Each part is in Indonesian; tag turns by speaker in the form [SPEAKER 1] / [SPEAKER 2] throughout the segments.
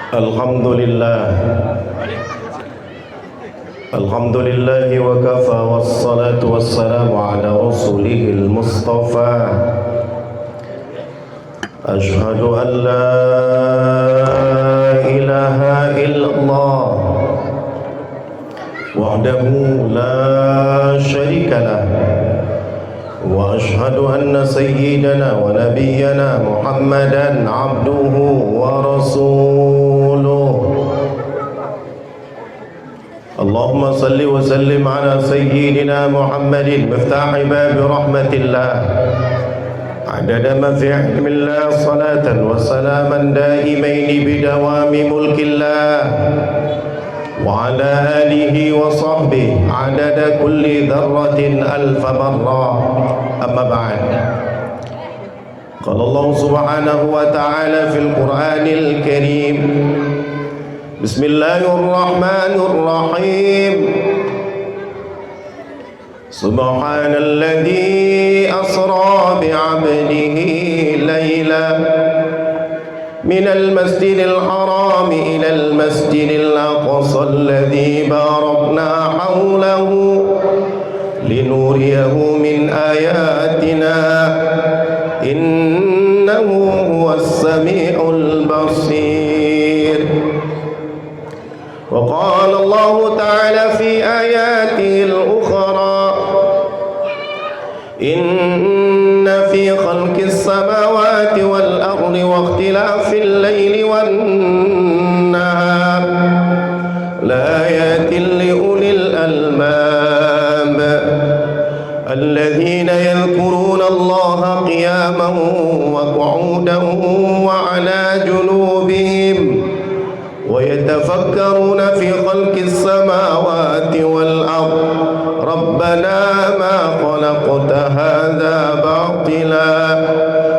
[SPEAKER 1] Alhamdulillah. Alhamdulillah wa kafa wassalatu wassalamu ala rasulihil mustafa. Ashhadu an la ilaha illallah wahdahu la syarika lah. Wa ashhadu anna sayyidana wa nabiyyana Muhammadan abduhu wa rasuluh. Allahumma salli wa sallim ala sayyidina Muhammadin miftahi babi rahmatillah adada ma fi ilmillah salatan wa salaman daimaini bidawami mulkillah wa ala alihi wa sahbihi adada kulli dharratin alfa marra. Amma ba'd. Qala Allah subhanahu wa ta'ala fil Qur'anil Karim, Bismillahirrahmanirrahim. Subhanalladzi asra bi'abdihi layla minal masjidil haram ilal masjidil aqsa alladzi barakna hawlahu linuriyahu min ayatina innahu huwas sami'ul basir. Wa qala Allah ta'ala fi ayatil ukhra, inna fi khalqis samawati wal ardi wa ikhtilafil layli wan nahar la ayatin li ulil albab alladhina yadhkuruna Allaha qiyaman wa qu'udan wa 'ala junubihim wa yatafakkaruna fi khalqis samawati wal ardi rabbana ma khalaqta hadha batila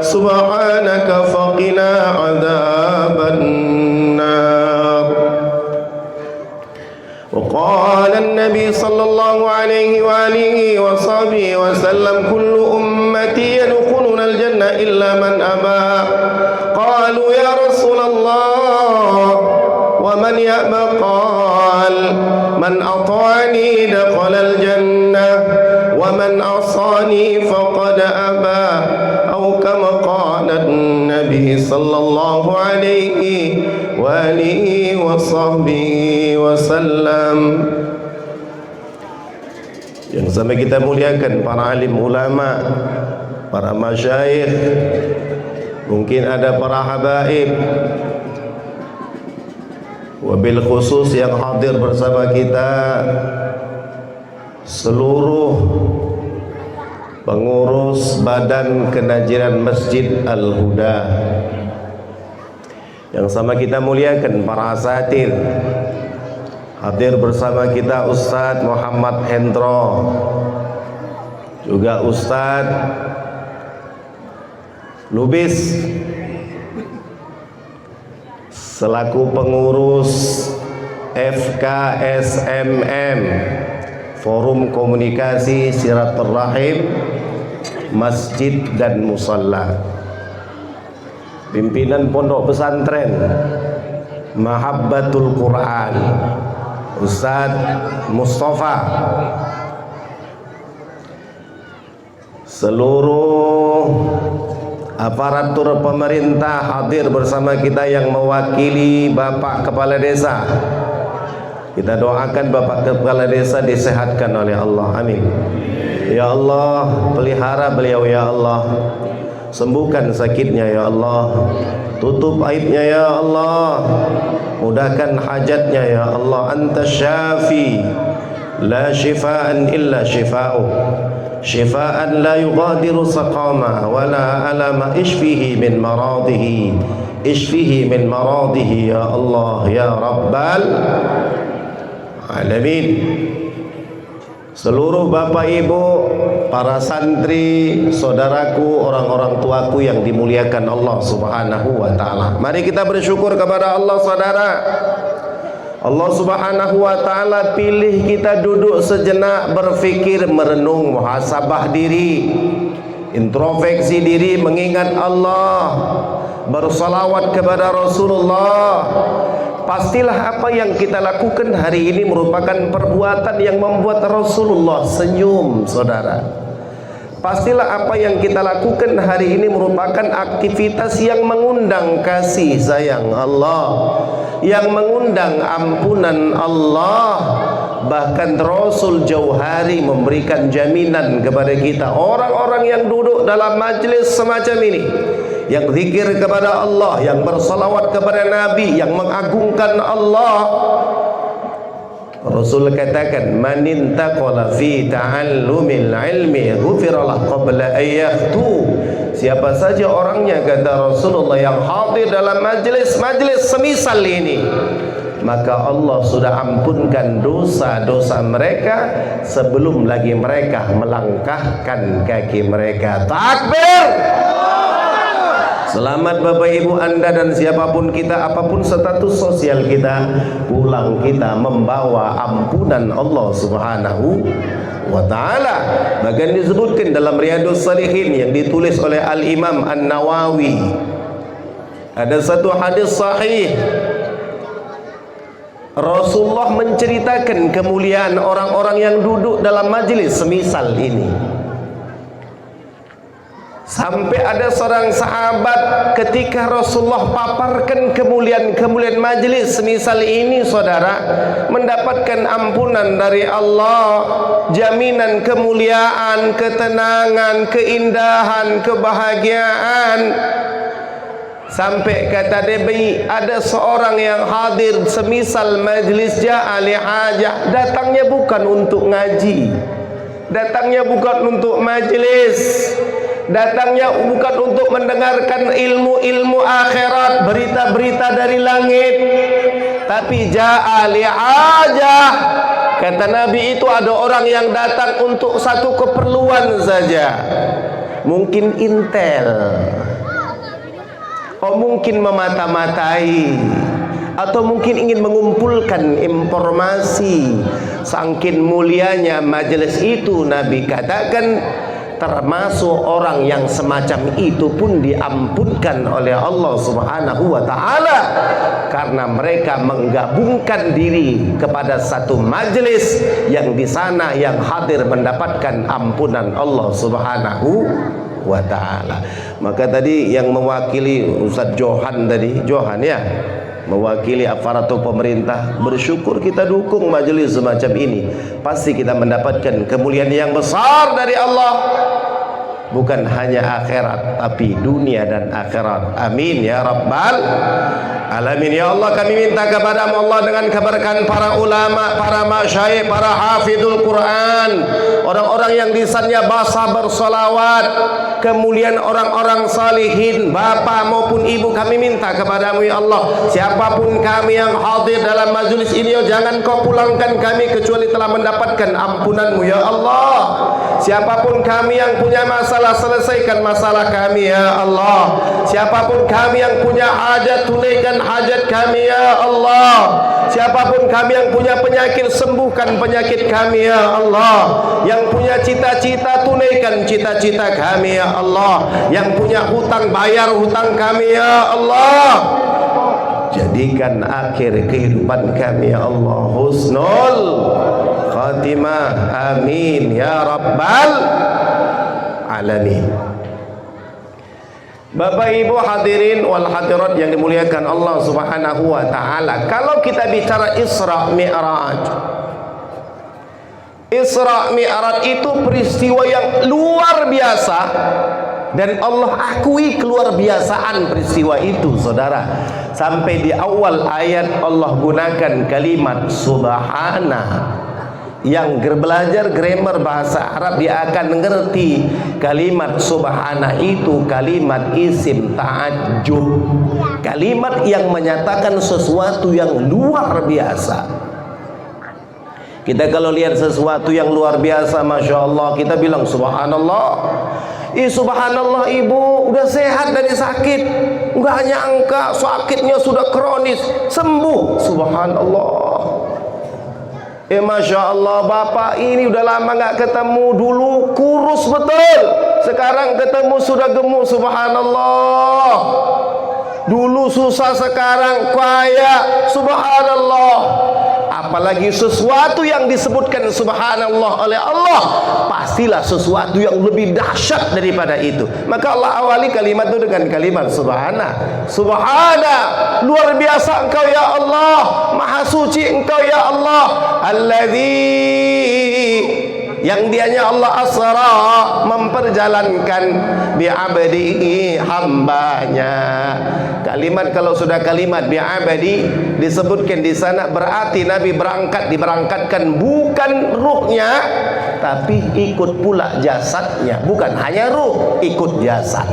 [SPEAKER 1] subhanaka faqina adzaban nar. Wa qala an-nabi sallallahu alaihi wa alihi wa sahbihi wa sallam kullu ummati yadkhuluna al-jannah illa man aba. Qalu ya Rasulullah wa man ya'ba? Qal man ata'ani dakhala al-jannah wa man asani faqad aba, atau kama qala an-nabi sallallahu alaihi wa alihi wa sahbihi wa sallam. Yang sama kita muliakan para alim ulama, para masyayikh, mungkin ada para habaib, wabil khusus yang hadir bersama kita seluruh pengurus Badan Kenajiran Masjid Al-Huda. Yang sama kita muliakan para asatidz, hadir bersama kita Ustadz Muhammad Hendro, juga Ustadz Lubis selaku pengurus FKSMM, Forum Komunikasi Silaturahim Masjid dan Musalla, pimpinan Pondok Pesantren Mahabbatul Quran Ustadz Mustafa, seluruh aparatur pemerintah hadir bersama kita yang mewakili Bapak Kepala Desa. Kita doakan Bapak Kepala Desa disehatkan oleh Allah, amin. Ya Allah, pelihara beliau ya Allah, sembuhkan sakitnya ya Allah, tutup aibnya ya Allah, mudahkan hajatnya ya Allah. Anta syafi la shifaan illa shifa'u, shifaan la yughadiru saqama wala alama, ishfihi min maradihi, ishfihi min maradihi ya Allah ya Rabbal alamin. Seluruh bapak ibu, para santri, saudaraku, orang-orang tuaku yang dimuliakan Allah subhanahu wa ta'ala, mari kita bersyukur kepada Allah saudara. Allah subhanahu wa ta'ala pilih kita duduk sejenak, berfikir, merenung, muhasabah diri, introspeksi diri, mengingat Allah, bersalawat kepada Rasulullah. Pastilah apa yang kita lakukan hari ini merupakan perbuatan yang membuat Rasulullah senyum, saudara. Pastilah apa yang kita lakukan hari ini merupakan aktivitas yang mengundang kasih sayang Allah, yang mengundang ampunan Allah. Bahkan Rasul jauh hari memberikan jaminan kepada kita, orang-orang yang duduk dalam majlis semacam ini, yang zikir kepada Allah, yang bersalawat kepada Nabi, yang mengagungkan Allah. Rasul katakan, man intaqala fi ta'allumil ilmi ghufiralah qabla ayyahtu. Siapa saja orangnya, kata Rasulullah, yang hadir dalam majlis-majlis semisal ini, maka Allah sudah ampunkan dosa-dosa mereka sebelum lagi mereka melangkahkan kaki mereka. Takbir! Selamat Bapak Ibu Anda dan siapapun kita, apapun status sosial kita, pulang kita membawa ampunan Allah Subhanahu wa ta'ala. Bahkan disebutkan dalam Riyadhus Shalihin yang ditulis oleh Al-Imam An-Nawawi, ada satu hadis sahih, Rasulullah menceritakan kemuliaan orang-orang yang duduk dalam majlis semisal ini. Sampai ada seorang sahabat ketika Rasulullah paparkan kemuliaan-kemuliaan majlis semisal ini, saudara, mendapatkan ampunan dari Allah, jaminan kemuliaan, ketenangan, keindahan, kebahagiaan. Sampai kata Nabi, ada seorang yang hadir semisal majlis ja'ali hajah, datangnya bukan untuk ngaji, datangnya bukan untuk majlis, datangnya bukan untuk mendengarkan ilmu-ilmu akhirat, berita-berita dari langit, tapi ja'ali hajah. Kata Nabi, itu ada orang yang datang untuk satu keperluan saja. Mungkin intel, mungkin memata-matai, atau mungkin ingin mengumpulkan informasi. Saking mulianya majelis itu, Nabi katakan, termasuk orang yang semacam itu pun diampunkan oleh Allah Subhanahu wa ta'ala, karena mereka menggabungkan diri kepada satu majelis yang di sana yang hadir mendapatkan ampunan Allah Subhanahu wa ta'ala. Maka tadi yang mewakili Ustaz Johan tadi, Johan ya, mewakili aparatur pemerintah, bersyukur kita dukung majelis semacam ini. Pasti kita mendapatkan kemuliaan yang besar dari Allah, bukan hanya akhirat tapi dunia dan akhirat. Amin ya rabbal alamin. Ya Allah, kami minta kepada-Mu Allah dengan keberkahan para ulama, para masyayikh, para hafidul Quran, orang-orang yang lisannya basah bersolawat, kemuliaan orang-orang salihin, bapak maupun ibu, kami minta kepada-Mu ya Allah, siapapun kami yang hadir dalam majelis ini, ya jangan Kau pulangkan kami kecuali telah mendapatkan ampunan-Mu ya Allah. Siapapun kami yang punya masalah, selesaikan masalah kami ya Allah. Siapapun kami yang punya hajat, tunaikan hajat kami ya Allah. Siapapun kami yang punya penyakit, sembuhkan penyakit kami ya Allah. Yang punya cita-cita, tunaikan cita-cita kami ya Allah. Yang punya hutang, bayar hutang kami ya Allah. Jadikan akhir kehidupan kami ya Allah husnul khatimah. Amin ya rabbal alamin. Bapak Ibu hadirin wal hadirat yang dimuliakan Allah Subhanahu wa ta'ala, kalau kita bicara Isra Mi'raj, Isra Mi'raj itu peristiwa yang luar biasa, dan Allah akui keluar biasaan peristiwa itu, saudara. Sampai di awal ayat Allah gunakan kalimat subhana. Yang belajar grammar bahasa Arab, dia akan mengerti kalimat subhana itu kalimat isim ta'ajjub, kalimat yang menyatakan sesuatu yang luar biasa. Kita kalau lihat sesuatu yang luar biasa, masya Allah, kita bilang subhanallah. Subhanallah, ibu udah sehat dari sakit, nggak nyangka sakitnya sudah kronis, sembuh, subhanallah. Masya Allah, bapak ini udah lama nggak ketemu, dulu kurus betul, sekarang ketemu sudah gemuk, subhanallah. Dulu susah, sekarang kaya. Subhanallah. Apalagi sesuatu yang disebutkan subhanallah oleh Allah, pastilah sesuatu yang lebih dahsyat daripada itu. Maka Allah awali kalimat itu dengan kalimat subhana. Subhana, luar biasa engkau ya Allah, maha suci engkau ya Allah. Alladzi, yang dianya Allah asra, memperjalankan bi'abdihi, hambanya. Kalimat, kalau sudah kalimat bi'abdi disebutkan di sana, berarti Nabi diberangkatkan bukan ruhnya, tapi ikut pula jasadnya. Bukan hanya ruh, ikut jasad.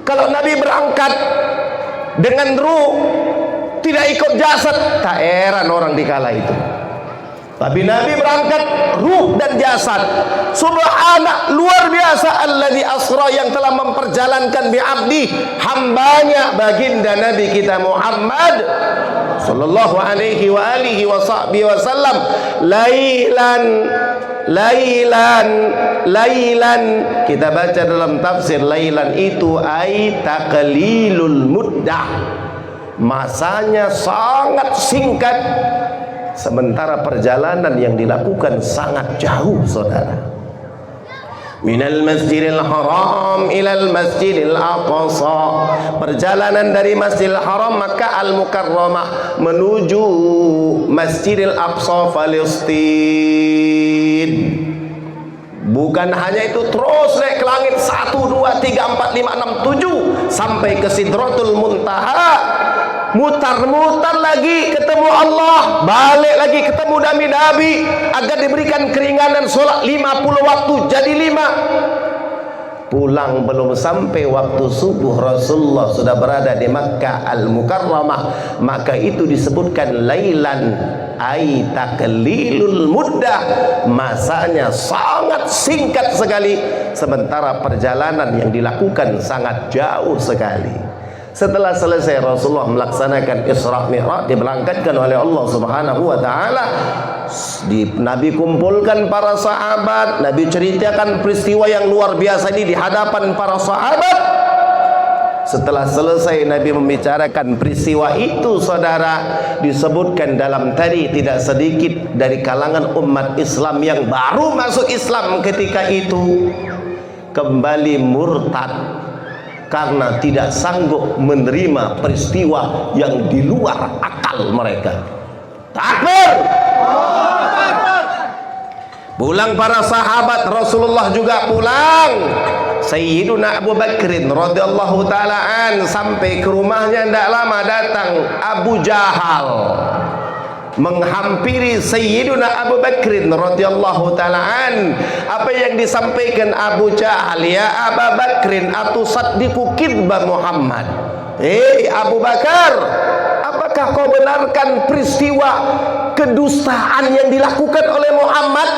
[SPEAKER 1] Kalau Nabi berangkat dengan ruh, tidak ikut jasad, tak heran orang dikala itu. Tapi Nabi berangkat ruh dan jasad. Subhana, luar biasa, alladzi asra, yang telah memperjalankan bi'abdi, hambanya, baginda Nabi kita Muhammad sallallahu alaihi wa alihi wa sahbihi wasallam, lailan. Kita baca dalam tafsir, lailan itu ai taqlilul muddah, masanya sangat singkat, sementara perjalanan yang dilakukan sangat jauh, saudara. Minal masjidil haram ilal masjidil aqsa, perjalanan dari Masjidil Haram Makkah Al-Mukarramah menuju Masjidil Aqsa Palestin. Bukan hanya itu, terus naik ke langit 1, 2, 3, 4, 5, 6, 7 sampai ke Sidratul Muntaha. Mutar-mutar lagi ketemu Allah, balik lagi ketemu Nabi agar diberikan keringanan sholat 50 waktu jadi 5. Pulang belum sampai waktu subuh, Rasulullah sudah berada di Makkah Al-Mukarramah. Maka itu disebutkan lailan ai taqlilul muddah, masanya sangat singkat sekali, sementara perjalanan yang dilakukan sangat jauh sekali. Setelah selesai Rasulullah melaksanakan Isra Mi'raj, diberangkatkan oleh Allah Subhanahu wa taala. Nabi kumpulkan para sahabat, Nabi ceritakan peristiwa yang luar biasa ini di hadapan para sahabat. Setelah selesai Nabi membicarakan peristiwa itu, saudara, disebutkan dalam tadi tidak sedikit dari kalangan umat Islam yang baru masuk Islam ketika itu kembali murtad karena tidak sanggup menerima peristiwa yang di luar akal mereka. Takbir! Pulang para sahabat, Rasulullah juga pulang. Sayyiduna Abu Bakrin radhiyallahu ta'ala an, sampai ke rumahnya tidak lama datang Abu Jahal menghampiri Sayyiduna Abu Bakrin radhiyallahu ta'ala an. Apa yang disampaikan Abu Jahal? Ya Abu Bakrin, atusaddiqu kidba Muhammad. Abu Bakar, apakah kau benarkan peristiwa kedustaan yang dilakukan oleh Muhammad?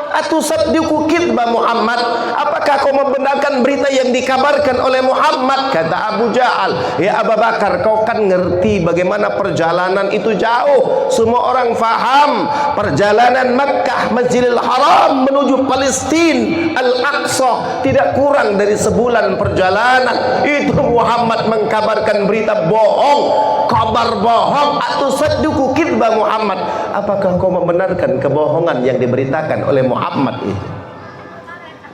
[SPEAKER 1] Atusaddiqu kidba Muhammad, apakah kau membenarkan berita yang dikabarkan oleh Muhammad? Kata Abu Jahal, ya Abu Bakar, kau kan ngerti bagaimana perjalanan itu jauh. Semua orang faham perjalanan Makkah Masjidil Haram menuju Palestin Al-Aqsa tidak kurang dari sebulan perjalanan. Itu Muhammad mengkabarkan berita bohong, kabar bohong. Atusaddiqu kidba Muhammad, apakah kau membenarkan kebohongan yang diberitakan oleh Muhammad itu?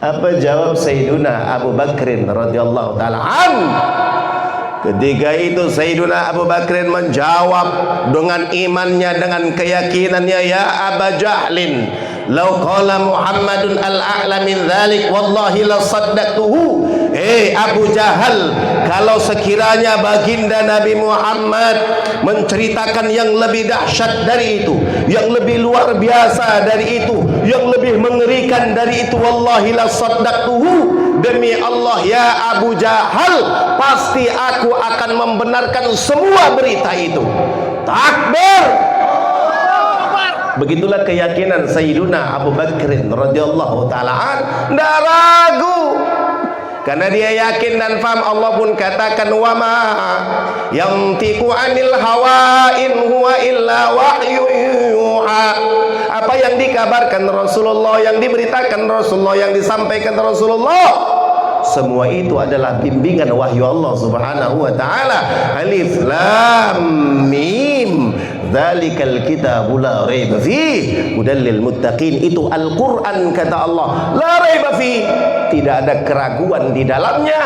[SPEAKER 1] Apa jawab Sayyiduna Abu Bakrin radhiyallahu ta'ala an? Ketika itu Sayyiduna Abu Bakrin menjawab dengan imannya, dengan keyakinannya, ya Aba Jahlin, law qala Muhammadun al-a'la min dhalik wallahi la saddaqtuhu. Abu Jahal, kalau sekiranya baginda Nabi Muhammad menceritakan yang lebih dahsyat dari itu, yang lebih luar biasa dari itu, yang lebih mengerikan dari itu, wallahi la saddaqtuhu, demi Allah ya Abu Jahal, pasti aku akan membenarkan semua berita itu. Takbir! Begitulah keyakinan Sayyiduna Abu Bakrin radhiyallahu ta'ala an, tidak ragu. Karena dia yakin dan faham. Allah pun katakan, wa ma yantiqu anil hawa in huwa illa wahyu yuha. Apa yang dikabarkan Rasulullah, yang diberitakan Rasulullah, yang disampaikan Rasulullah, semua itu adalah bimbingan wahyu Allah Subhanahu wa taala. Alif Lam Mim, dzalikal kitabu la raiba fihi hudal lil muttaqin. Itu Al-Qur'an, kata Allah, la raiba fihi, tidak ada keraguan di dalamnya,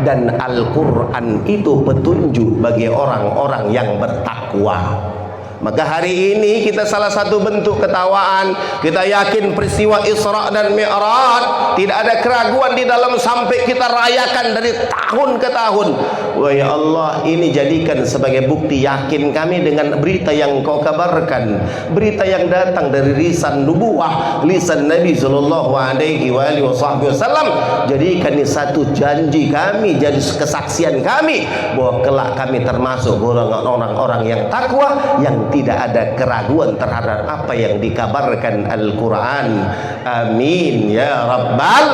[SPEAKER 1] dan Al-Qur'an itu petunjuk bagi orang-orang yang bertakwa. Maka hari ini kita salah satu bentuk ketawaan, kita yakin peristiwa Isra dan Mi'raj tidak ada keraguan di dalam sampai kita rayakan dari tahun ke tahun. Wahai Allah, ini jadikan sebagai bukti yakin kami dengan berita yang Kau kabarkan, berita yang datang dari lisan nubuwah, lisan Nabi sallallahu alaihi wasallam. Jadikan ini satu janji kami, jadi kesaksian kami bahwa kelak kami termasuk orang-orang yang takwa, yang tidak ada keraguan terhadap apa yang dikabarkan Al-Quran. Amin ya Rabbal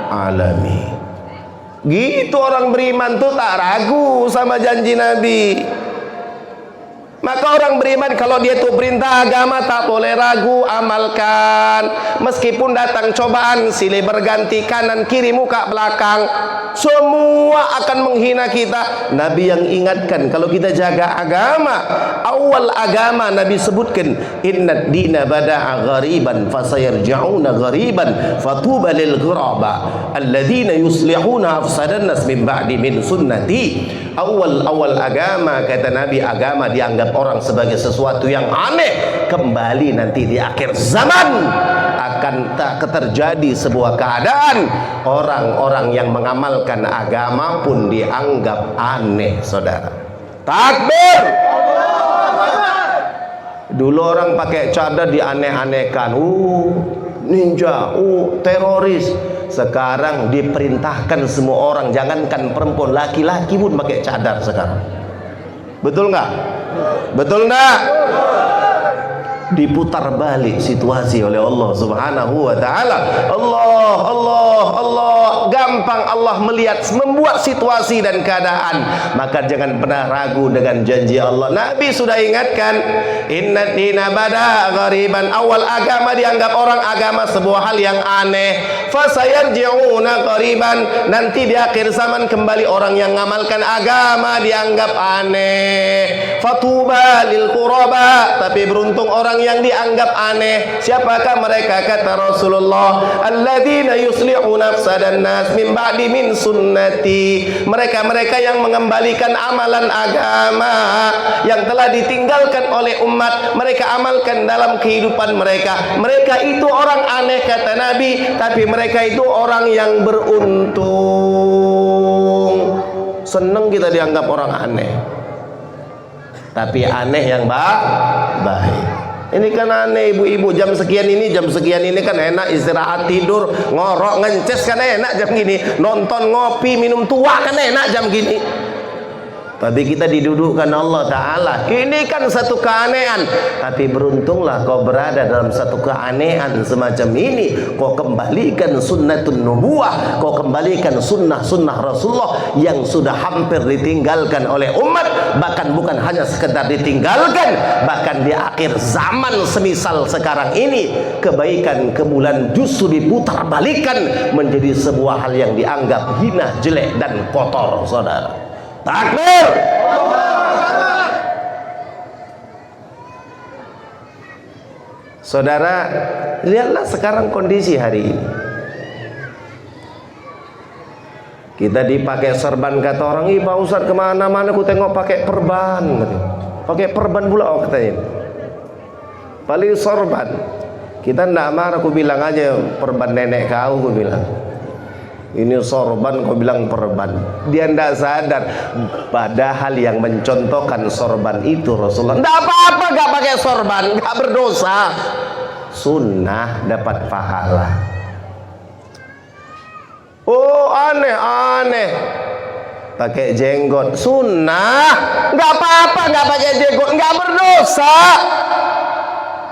[SPEAKER 1] Alamin. Gitu orang beriman tuh tak ragu sama janji Nabi. Maka orang beriman kalau dia tuh perintah agama tak boleh ragu, amalkan. Meskipun datang cobaan silih berganti kanan kiri muka belakang, semua akan menghina kita. Nabi yang ingatkan kalau kita jaga agama. Awal agama Nabi sebutkan, inna dina bada'a ghariban fasayarja'una ghariban fatuba lil ghuraba alladhina yuslihuna afsadan nas min ba'di min sunnati. Awal agama, kata Nabi, agama dianggap orang sebagai sesuatu yang aneh. Kembali nanti di akhir zaman akan tak terjadi sebuah keadaan orang-orang yang mengamalkan agama pun dianggap aneh, saudara. Takbir. Dulu orang pakai cadar dianeh-anehkan, ninja, teroris. Sekarang diperintahkan semua orang, jangankan perempuan, laki-laki pun pakai cadar sekarang. Betul nggak? Betul nggak? Diputar balik situasi oleh Allah Subhanahu wa taala. Allah gampang Allah melihat, membuat situasi dan keadaan. Maka jangan pernah ragu dengan janji Allah. Nabi sudah ingatkan, inna dina bada ghariban, awal agama dianggap orang agama sebuah hal yang aneh. Fasayarji'una ghariban, nanti di akhir zaman kembali orang yang mengamalkan agama dianggap aneh. Fatuba lil quraba, tapi beruntung orang yang dianggap aneh. Siapakah mereka? Kata Rasulullah, alladzina yuslihuna afsadan nas min ba'di min sunnati. Mereka yang mengembalikan amalan agama yang telah ditinggalkan oleh umat, mereka amalkan dalam kehidupan mereka. Mereka itu orang aneh, kata Nabi, tapi mereka itu orang yang beruntung. Senang kita dianggap orang aneh, tapi aneh yang baik. Ini kan aneh, ibu-ibu, jam sekian ini kan enak istirahat, tidur, ngorok, ngences kan enak jam gini, nonton, ngopi, minum tua kan enak jam gini. Tapi kita didudukkan Allah Ta'ala. Ini kan satu keanehan. Tapi beruntunglah kau berada dalam satu keanehan semacam ini. Kau kembalikan sunnatun nubuwah, kau kembalikan sunnah-sunnah Rasulullah yang sudah hampir ditinggalkan oleh umat. Bahkan bukan hanya sekedar ditinggalkan, bahkan di akhir zaman semisal sekarang ini, kebaikan kemulan justru diputar balikan menjadi sebuah hal yang dianggap hina, jelek, dan kotor, saudara. Takbir. Saudara, lihatlah sekarang kondisi hari ini. Kita dipakai serban, kata orang, ih Pak Ustadz kemana-mana aku tengok pakai perban, pakai perban pula katanya. Paling sorban. Kita ndak marah, aku bilang aja perban nenek kau, aku bilang. Ini sorban, kau bilang perban. Dia tidak sadar, padahal yang mencontohkan sorban itu Rasulullah. Tidak apa-apa, gak pakai sorban, gak berdosa. Sunnah dapat pahala. Oh aneh-aneh, pakai jenggot. Sunnah, gak apa-apa, gak pakai jenggot, gak berdosa.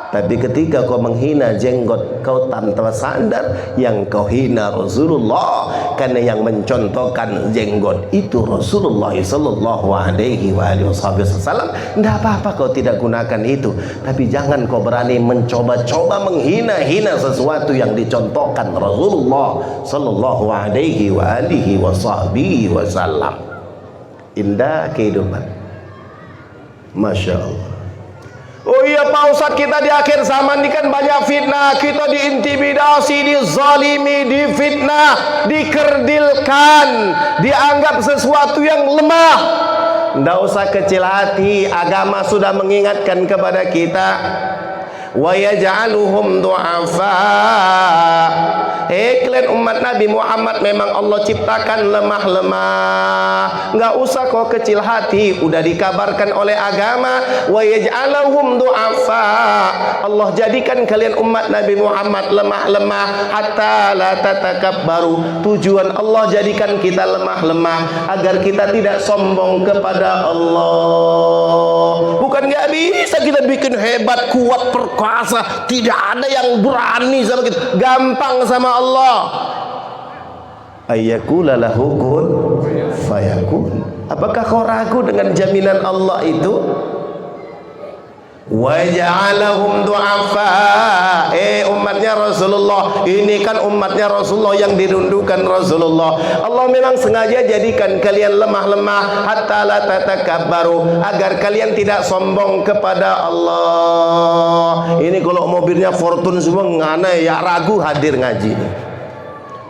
[SPEAKER 1] Tapi ketika kau menghina jenggot, kau tanpa sadar yang kau hina Rasulullah, karena yang mencontohkan jenggot itu Rasulullah sallallahu alaihi wasallam. Tidak apa-apa kau tidak gunakan itu, tapi jangan kau berani mencoba-coba menghina-hina sesuatu yang dicontohkan Rasulullah sallallahu alaihi wasallam. Indah kehidupan, Masya Allah. Oh iya Pak Ustadz, kita di akhir zaman ini kan banyak fitnah. Kita diintimidasi, dizalimi, difitnah, dikerdilkan, dianggap sesuatu yang lemah. Tidak usah kecil hati, agama sudah mengingatkan kepada kita. Wa yaj'aluhum du'afa. Kalian umat Nabi Muhammad memang Allah ciptakan lemah-lemah. Enggak usah kau kecil hati, udah dikabarkan oleh agama. Wa yaj'aluhum du'afa. Allah jadikan kalian umat Nabi Muhammad lemah-lemah hatta la tatakabbaru. Tujuan Allah jadikan kita lemah-lemah agar kita tidak sombong kepada Allah. Bukan enggak bisa kita bikin hebat, kuat, perkasa, tidak ada yang berani sama kita. Gampang sama Allah. Ayyakula lahu kun fayakun. Apakah kau ragu dengan jaminan Allah itu? Wa ja'alahum du'afa. Umatnya Rasulullah, ini kan umatnya Rasulullah yang dirundukan Rasulullah. Allah memang sengaja jadikan kalian lemah-lemah hatta la tatakabbaru, agar kalian tidak sombong kepada Allah. Ini kalau mobilnya Fortune semua ngana ya ragu hadir ngaji.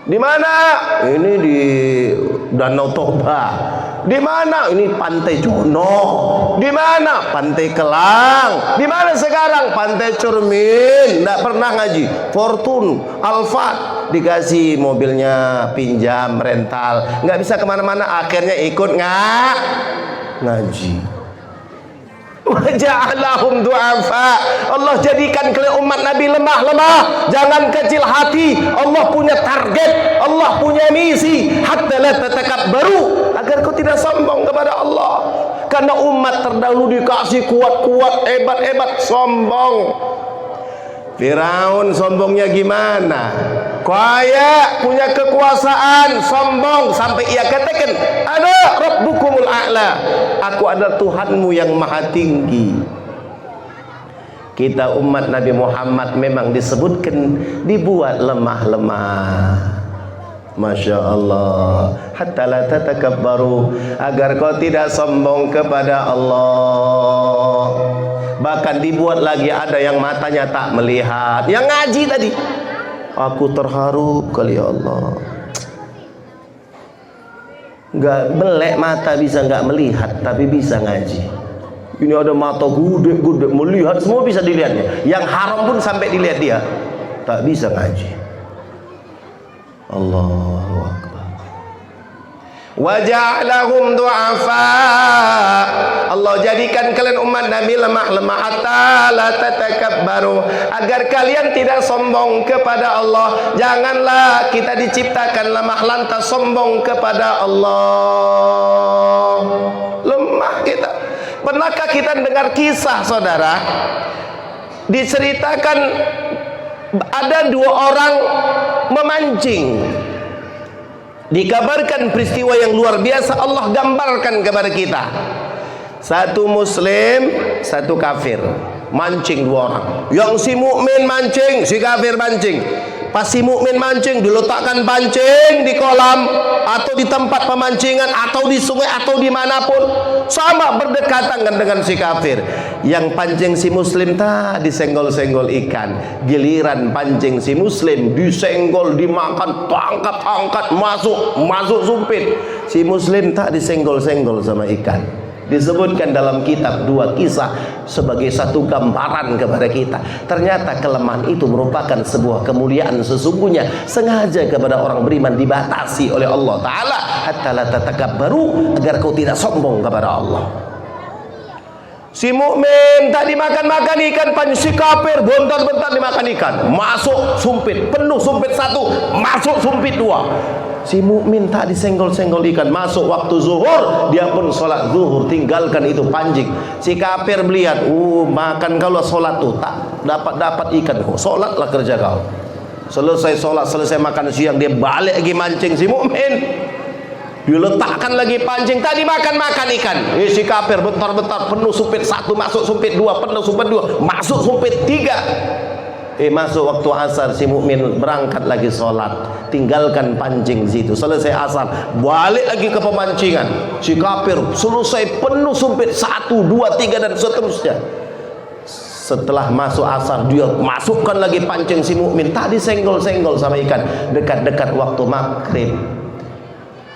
[SPEAKER 1] Di mana? Ini di Danau Toba. Di mana? Ini Pantai Jono. Di mana? Pantai Kelang. Di mana sekarang? Pantai Cermin. Nggak pernah ngaji. Fortune, Alphard, dikasih mobilnya pinjam, rental. Nggak bisa kemana-mana. Akhirnya ikut ngaji. Waja'alahum du'afa. Allah jadikan kalian umat Nabi lemah-lemah. Jangan kecil hati. Allah punya target, Allah punya misi. Hatta la tatakabbaru, agar kau tidak sombong kepada Allah. Karena umat terdahulu dikasih kuat-kuat, hebat-hebat, sombong. Firaun sombongnya gimana? Kaya, punya kekuasaan, sombong sampai ia katakan, "Ana rabbukumul a'la." Aku adalah Tuhanmu yang maha tinggi. Kita umat Nabi Muhammad memang disebutkan dibuat lemah-lemah. Masya Allah. Hatta la tatakabbaru, agar kau tidak sombong kepada Allah. Bahkan dibuat lagi ada yang matanya tak melihat. Yang ngaji tadi, aku terharu kali ya Allah. Nggak melek mata, bisa nggak melihat, tapi bisa ngaji. Ini ada mata gede-gede melihat, semua bisa dilihatnya. Yang haram pun sampai dilihat dia, tak bisa ngaji. Allahu Akbar. Waja'alahum du'afa. Allah jadikan kalian umat Nabi lemah-lemah hatta la tatakabbaru, agar kalian tidak sombong kepada Allah. Janganlah kita diciptakan lemah lantas sombong kepada Allah. Lemah kita. Pernahkah kita dengar kisah, saudara? Diceritakan ada dua orang memancing. Dikabarkan peristiwa yang luar biasa, Allah gambarkan kepada kita. Satu muslim, satu kafir, mancing dua orang. Yang si mukmin mancing, si kafir mancing. Pas si mukmin mancing, diletakkan pancing di kolam atau di tempat pemancingan atau di sungai atau dimanapun, sama berdekatan dengan si kafir. Yang pancing si muslim tak disenggol-senggol ikan, giliran pancing si muslim disenggol, dimakan, angkat masuk sumpit. Si muslim tak disenggol-senggol sama ikan. Disebutkan dalam kitab dua kisah sebagai satu gambaran kepada kita. Ternyata kelemahan itu merupakan sebuah kemuliaan sesungguhnya, sengaja kepada orang beriman dibatasi oleh Allah Ta'ala hatta la tatakabbaru, agar kau tidak sombong kepada Allah. Si mukmin tak dimakan-makan ikan, si kafir bentar-bentar dimakan ikan. Masuk sumpit, penuh sumpit satu, masuk sumpit dua. Si mukmin tak disenggol-senggol ikan. Masuk waktu zuhur, dia pun sholat zuhur, tinggalkan itu pancing. Si kafir melihat, makan kalau sholat tuh tak dapat ikan, sholatlah kerja kau. Selesai sholat, selesai makan siang, dia balik lagi mancing. Si mukmin dia letakkan lagi pancing, tadi makan ikan. Si kafir bentar-bentar penuh sumpit satu, masuk sumpit dua, penuh sumpit dua, masuk sumpit tiga. Masuk waktu asar, si mukmin berangkat lagi sholat, tinggalkan pancing situ. Selesai asar, balik lagi ke pemancingan. Si kafir selesai penuh sumpit 1, 2, 3 dan seterusnya. Setelah masuk asar, dia masukkan lagi pancing. Si mukmin tadi senggol-senggol sama ikan. Dekat-dekat waktu maghrib,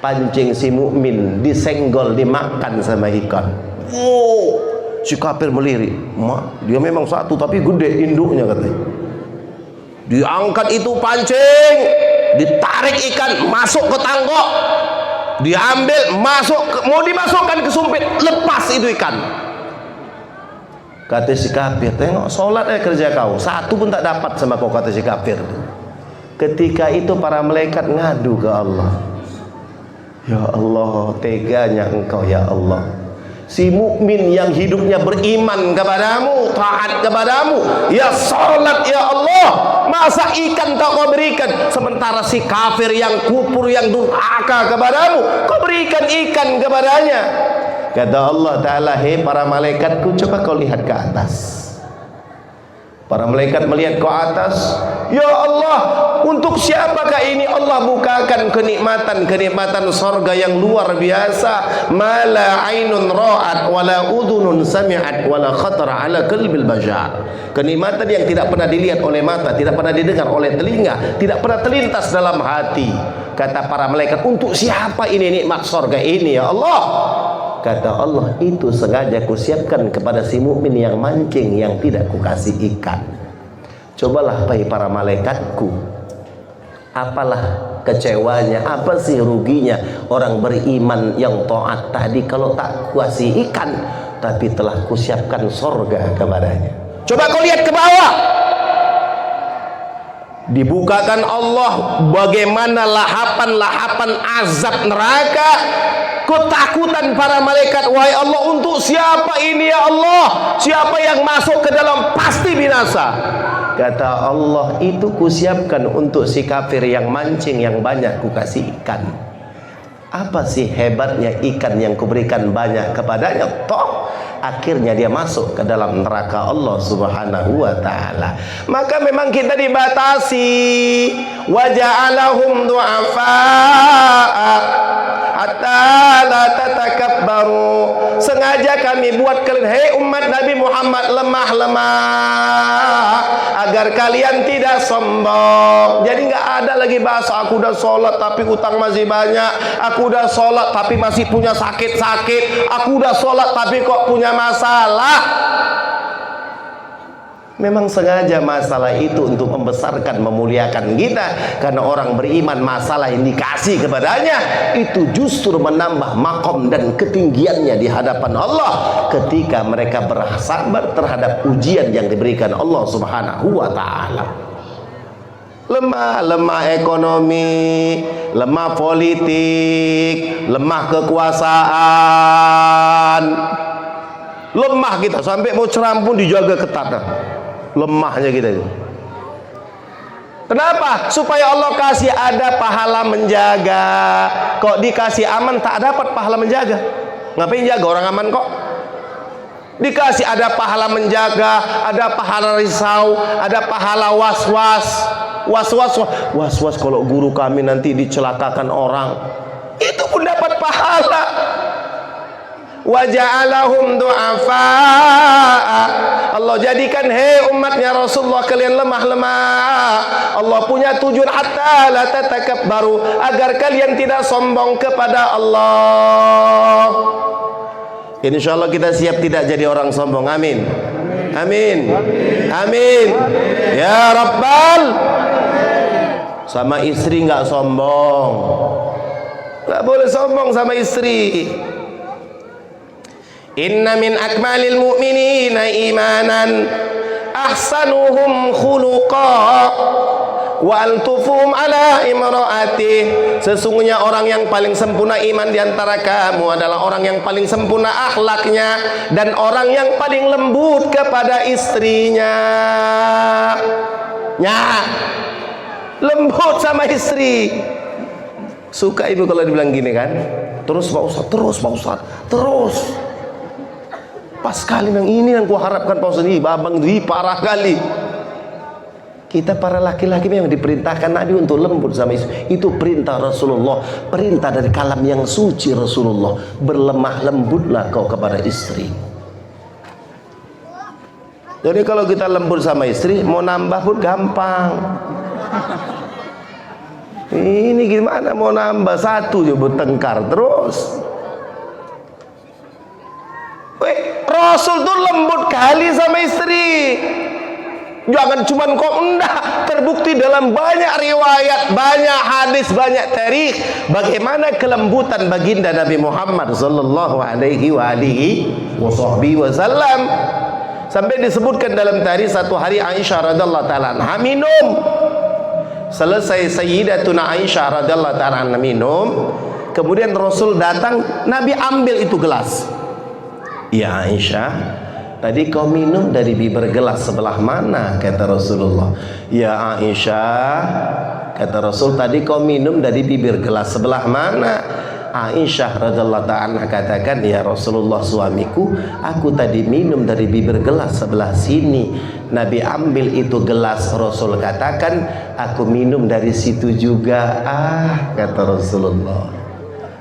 [SPEAKER 1] pancing si mukmin disenggol, dimakan sama ikan. Si kafir melirik. Dia memang satu tapi gede induknya katanya. Diangkat itu pancing, ditarik ikan masuk ke tangkok, diambil masuk, mau dimasukkan ke sumpit, lepas itu ikan. Kata si kafir, tengok sholat kerja kau, satu pun tak dapat sama kau, kata si kafir. Ketika itu para malaikat ngadu ke Allah. Ya Allah, teganya engkau ya Allah. Si mukmin yang hidupnya beriman kepadamu, taat kepadamu, ya salat ya Allah, masa ikan tak kau berikan, sementara si kafir yang kufur, yang durhaka kepadamu, kau berikan ikan kepadanya. Kata Allah Ta'ala, hei para malaikatku, coba kau lihat ke atas. Para malaikat melihat ke atas. Ya Allah, untuk siapakah ini Allah bukakan kenikmatan sorga yang luar biasa. Mala ainun ra'at wala udhunun sami'at wala khatara ala qalbil bashar. Kenikmatan yang tidak pernah dilihat oleh mata, tidak pernah didengar oleh telinga, tidak pernah terlintas dalam hati. Kata para malaikat, untuk siapa ini nikmat sorga ini ya Allah? Kata Allah, itu sengaja kusiapkan kepada si mukmin yang mancing, yang tidak kukasih ikan. Cobalah para malaikatku, apalah kecewanya, apa sih ruginya orang beriman yang taat tadi kalau tak kuasih ikan, tapi telah kusiapkan sorga kepadanya. Coba kau lihat ke bawah, dibukakan Allah bagaimana lahapan-lahapan azab neraka. Ketakutan para malaikat, wahai Allah, untuk siapa ini ya Allah? Siapa yang masuk ke dalam pasti binasa. Kata Allah, itu kusiapkan untuk si kafir yang mancing, yang banyak kukasih ikan. Apa sih hebatnya ikan yang kuberikan banyak kepadanya? Toh akhirnya dia masuk ke dalam neraka Allah Subhanahu wa ta'ala. Maka memang kita dibatasi. Wa ja'alahum du'afa'a hatta la tatakabbaru. Sengaja kami buat kalian, hei umat Nabi Muhammad, lemah-lemah agar kalian tidak sombong. Jadi nggak ada lagi bahasa aku udah sholat tapi utang masih banyak, aku udah sholat tapi masih punya sakit-sakit, aku udah sholat tapi kok punya masalah. Memang sengaja masalah itu untuk membesarkan, memuliakan kita. Karena orang beriman, masalah yang dikasih kepadanya itu justru menambah makom dan ketinggiannya di hadapan Allah ketika mereka bersabar terhadap ujian yang diberikan Allah Subhanahu wa ta'ala. Lemah ekonomi, lemah politik, lemah kekuasaan, lemah kita sampai mau ceram pun dijaga ketat. Lemahnya kita itu. Kenapa? Supaya Allah kasih ada pahala menjaga. Kok dikasih aman tak dapat pahala menjaga? Ngapain jaga orang aman kok? Dikasih ada pahala menjaga, ada pahala risau, ada pahala was-was. Was-was kalau guru kami nanti dicelakakan orang, itu pun dapat pahala. Wa ja'alahum du'afa'a. Allah jadikan, hei umatnya Rasulullah, kalian lemah-lemah. Allah punya tujuan, hatta la tatakabbaru, agar kalian tidak sombong kepada Allah. Insyaallah kita siap tidak jadi orang sombong. Amin. Amin. Amin. Ya Rabbal. Sama istri nggak sombong. Nggak boleh sombong sama istri. Inna min akmalil mu'minina imanan ahsanuhum khuluqa wal tufum ala imraati, sesungguhnya orang yang paling sempurna iman di antara kamu adalah orang yang paling sempurna akhlaknya dan orang yang paling lembut kepada istrinya. Lembut sama istri. Suka ibu kalau dibilang gini kan, terus Pak Ustaz, terus. Pas kali yang ini yang gua harapkan Pak Ustaz, abang ini parah kali. Kita para laki-laki memang diperintahkan Nabi untuk lembut sama istri. Itu perintah Rasulullah, perintah dari kalam yang suci Rasulullah. Berlemah lembutlah kau kepada istri. Jadi kalau kita lembut sama istri, mau nambah pun gampang. Ini gimana mau nambah satu juga bertengkar terus. Rasul tuh lembut kali sama istri. Jangan cuman kok enggak, terbukti dalam banyak riwayat, banyak hadis, banyak tarikh bagaimana kelembutan baginda Nabi Muhammad sallallahu alaihi wasallam. Sampai disebutkan dalam tarikh satu hari Aisyah radhiyallahu taala anha minum. Selesai Sayyidatuna Aisyah radhiyallahu taala anha minum, kemudian Rasul datang, Nabi ambil itu gelas. Ya Aisyah, tadi kau minum dari bibir gelas sebelah mana? Kata Rasulullah. Ya Aisyah, kata Rasul, tadi kau minum dari bibir gelas sebelah mana? Aisyah radhiyallahu ta'ala katakan, ya Rasulullah suamiku, aku tadi minum dari bibir gelas sebelah sini. Nabi ambil itu gelas, Rasul katakan, aku minum dari situ juga. Kata Rasulullah.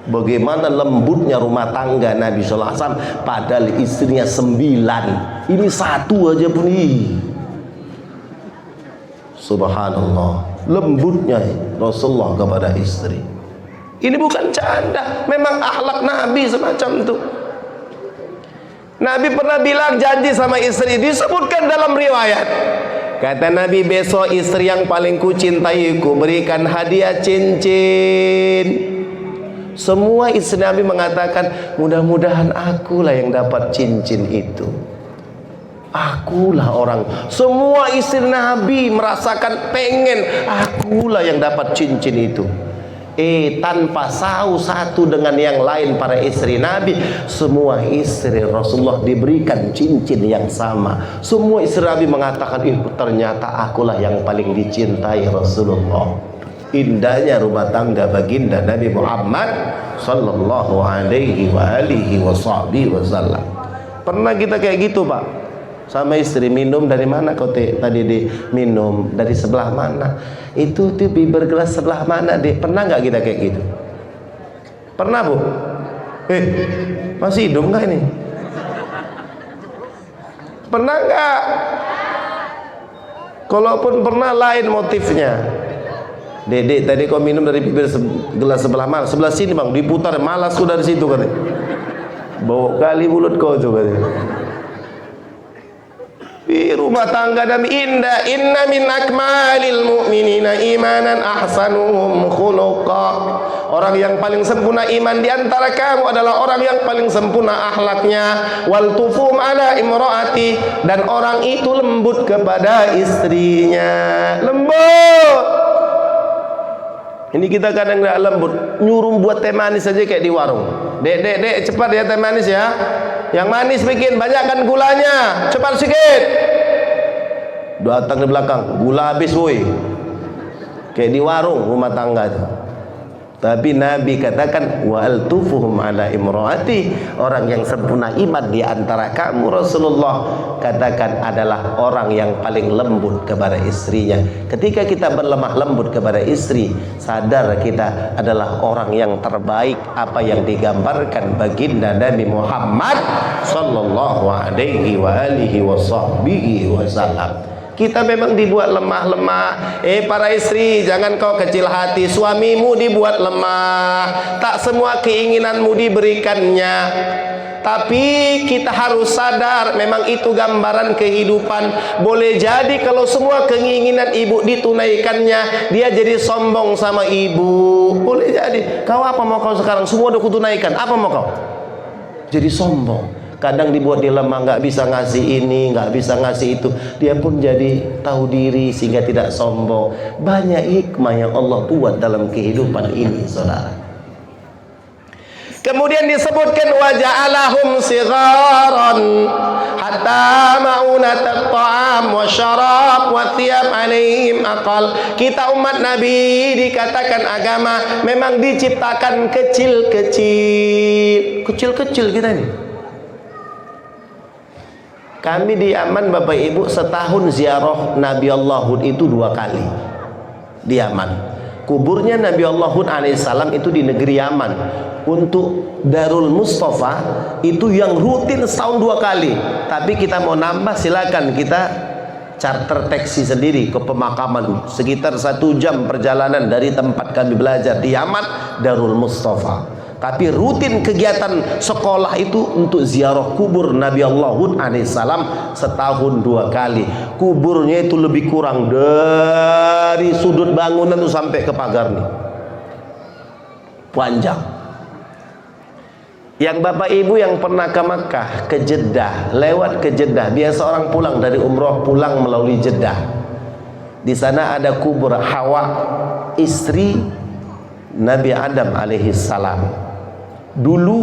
[SPEAKER 1] Bagaimana lembutnya rumah tangga Nabi sallallahu alaihi wasallam, padahal istrinya 9. Ini satu aja pun. Subhanallah, lembutnya Rasulullah kepada istri. Ini bukan canda, memang akhlak Nabi semacam itu. Nabi pernah bilang janji sama istri, disebutkan dalam riwayat. Kata Nabi, besok istri yang paling ku cintai ku berikan hadiah cincin. Semua istri Nabi mengatakan, mudah-mudahan akulah yang dapat cincin itu. Akulah orang. Semua istri Nabi merasakan pengen, akulah yang dapat cincin itu. Tanpa tahu satu dengan yang lain para istri Nabi, semua istri Rasulullah diberikan cincin yang sama. Semua istri Nabi mengatakan, ternyata akulah yang paling dicintai Rasulullah. Indahnya rumah tangga baginda Nabi Muhammad sallallahu alaihi wasallam. Pernah kita kayak gitu Pak, sama istri, minum dari mana kau tadi minum dari sebelah mana? Itu tuh bibir gelas sebelah mana deh? Pernah nggak kita kayak gitu? Pernah Bu? Masih hidup nggak ini? Pernah nggak? Kalaupun pernah, lain motifnya. Dedek, tadi kau minum dari bibir gelas sebelah mana? Sebelah sini Bang, diputar, malas ku dari situ kan. Bau kali mulut kau tuh kan. Di rumah tangga Nabi indah. Inna min akmalil mu'minina imanan ahsanuhum khuluqa. Orang yang paling sempurna iman di antara kamu adalah orang yang paling sempurna akhlaknya. Wal tufum ala imraati, dan orang itu lembut kepada istrinya. Lembut. Ini kita kadang nggak lembut, nyuruh buat teh manis saja kayak di warung. Dek, cepat ya teh manis ya. Yang manis bikin, banyakkan gulanya, cepat sikit. Datang di belakang, gula habis woi. Kayak di warung rumah tangga itu. Tapi Nabi katakan, wal tufuhum ala imraati, orang yang sempurna iman di antara kamu Rasulullah katakan adalah orang yang paling lembut kepada istrinya. Ketika kita berlemah lembut kepada istri, sadar kita adalah orang yang terbaik apa yang digambarkan baginda Nabi Muhammad sallallahu alaihi wasallam. Kita memang dibuat lemah-lemah. Para istri, jangan kau kecil hati. Suamimu dibuat lemah. Tak semua keinginanmu diberikannya. Tapi kita harus sadar, memang itu gambaran kehidupan. Boleh jadi kalau semua keinginan ibu ditunaikannya, dia jadi sombong sama ibu. Boleh jadi. Kau apa mau kau sekarang? Semua udah kutunaikan. Apa mau kau? Jadi sombong. Kadang dibuat dia lemah, nggak bisa ngasih ini, nggak bisa ngasih itu. Dia pun jadi tahu diri sehingga tidak sombong. Banyak hikmah yang Allah buat dalam kehidupan ini, saudara. Kemudian disebutkan waja'alahum sigharan hatta ma'unat at-ta'am wa syarab wa thiyab alaihim aqal. Kita umat Nabi dikatakan agama memang diciptakan kecil-kecil. Kecil-kecil kita ini. Kami di Yaman, Bapak Ibu, setahun ziarah Nabi Allah Hud itu 2 kali di Yaman. Kuburnya Nabi Allah Hud alaihissalam itu di negeri Yaman. Untuk Darul Mustafa itu yang rutin setahun 2 kali. Tapi kita mau nambah, silakan kita charter taksi sendiri ke pemakaman. Sekitar 1 jam perjalanan dari tempat kami belajar di Yaman, Darul Mustafa. Tapi rutin kegiatan sekolah itu untuk ziarah kubur Nabi Allah Hud alaihissalam setahun 2 kali. Kuburnya itu lebih kurang dari sudut bangunan itu sampai ke pagar nih, panjang. Yang Bapak Ibu yang pernah ke Makkah, ke Jeddah, lewat ke Jeddah, biasa orang pulang dari umroh pulang melalui Jeddah. Di sana ada kubur Hawa, istri Nabi Adam alaihissalam. Dulu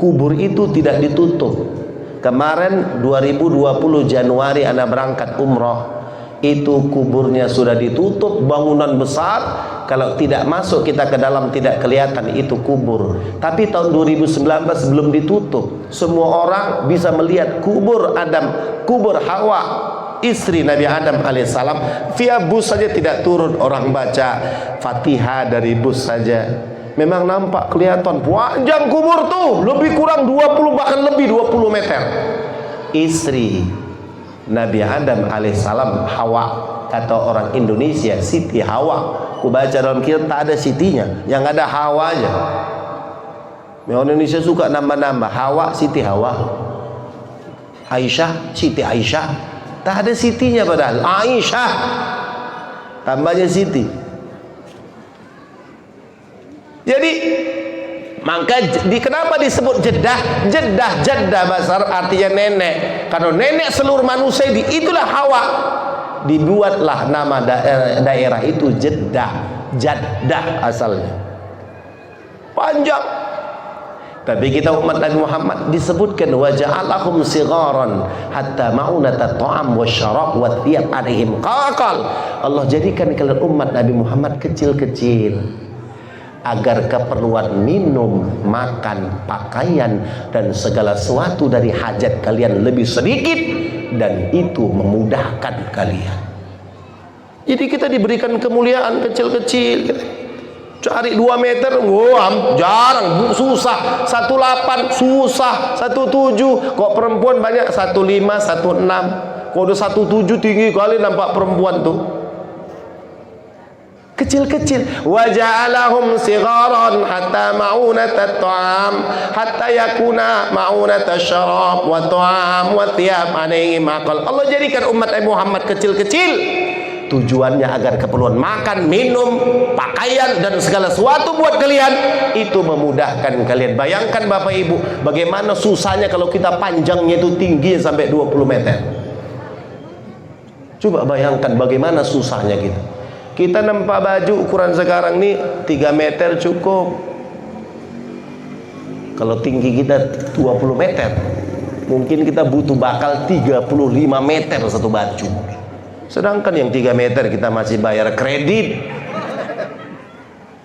[SPEAKER 1] kubur itu tidak ditutup. Kemarin 2020 Januari Anda berangkat umroh, itu kuburnya sudah ditutup, bangunan besar. Kalau tidak masuk kita ke dalam tidak kelihatan itu kubur. Tapi tahun 2019 belum ditutup, semua orang bisa melihat kubur Adam, kubur Hawa, istri Nabi Adam alaihissalam. Via bus saja tidak turun, orang baca Fatihah dari bus saja. Memang nampak kelihatan panjang kubur tuh, lebih kurang 20 bahkan lebih 20 meter. Istri Nabi Adam alaihissalam, Hawa, kata orang Indonesia Siti Hawa. Ku baca dalam kitab tak ada Sitinya, yang ada Hawa aja. Orang Indonesia suka nambah-nambah, Hawa, Siti Hawa, Aisyah, Siti Aisyah. Tak ada Sitinya padahal, Aisyah tambahnya Siti. Jadi maka kenapa disebut Jeddah? Jeddah bahasa Arab artinya nenek. Karena nenek seluruh manusia itulah Hawa. Dibuatlah nama daerah itu Jeddah asalnya. Panjang. Tapi kita umat Nabi Muhammad disebutkan waja'alahum sigharan hatta ma'unata ta'am wasyarab wa thiyab alaihim qaqal. Allah jadikan kalian umat Nabi Muhammad kecil-kecil agar keperluan minum, makan, pakaian dan segala sesuatu dari hajat kalian lebih sedikit, dan itu memudahkan kalian. Jadi kita diberikan kemuliaan kecil-kecil. Cari 2 meter, wah jarang, susah. 18 susah, 17 kok perempuan banyak, 15, 16. Kok udah 17 tinggi kali nampak perempuan tuh. Kecil-kecil. Waja'alahum sigharan hatta ma'unat at-ta'am hatta yakuna ma'unat asy-syarab wa ta'am wa thiyab alaihim aqal. Allah jadikan umat Muhammad kecil-kecil. Tujuannya agar keperluan makan, minum, pakaian dan segala sesuatu buat kalian itu memudahkan kalian. Bayangkan Bapak Ibu, bagaimana susahnya kalau kita panjangnya itu tinggi sampai 20 meter. Coba bayangkan bagaimana susahnya kita. Kita nampak baju ukuran sekarang nih 3 meter cukup. Kalau tinggi kita 20 meter, mungkin kita butuh bakal 35 meter satu baju. Sedangkan yang 3 meter kita masih bayar kredit.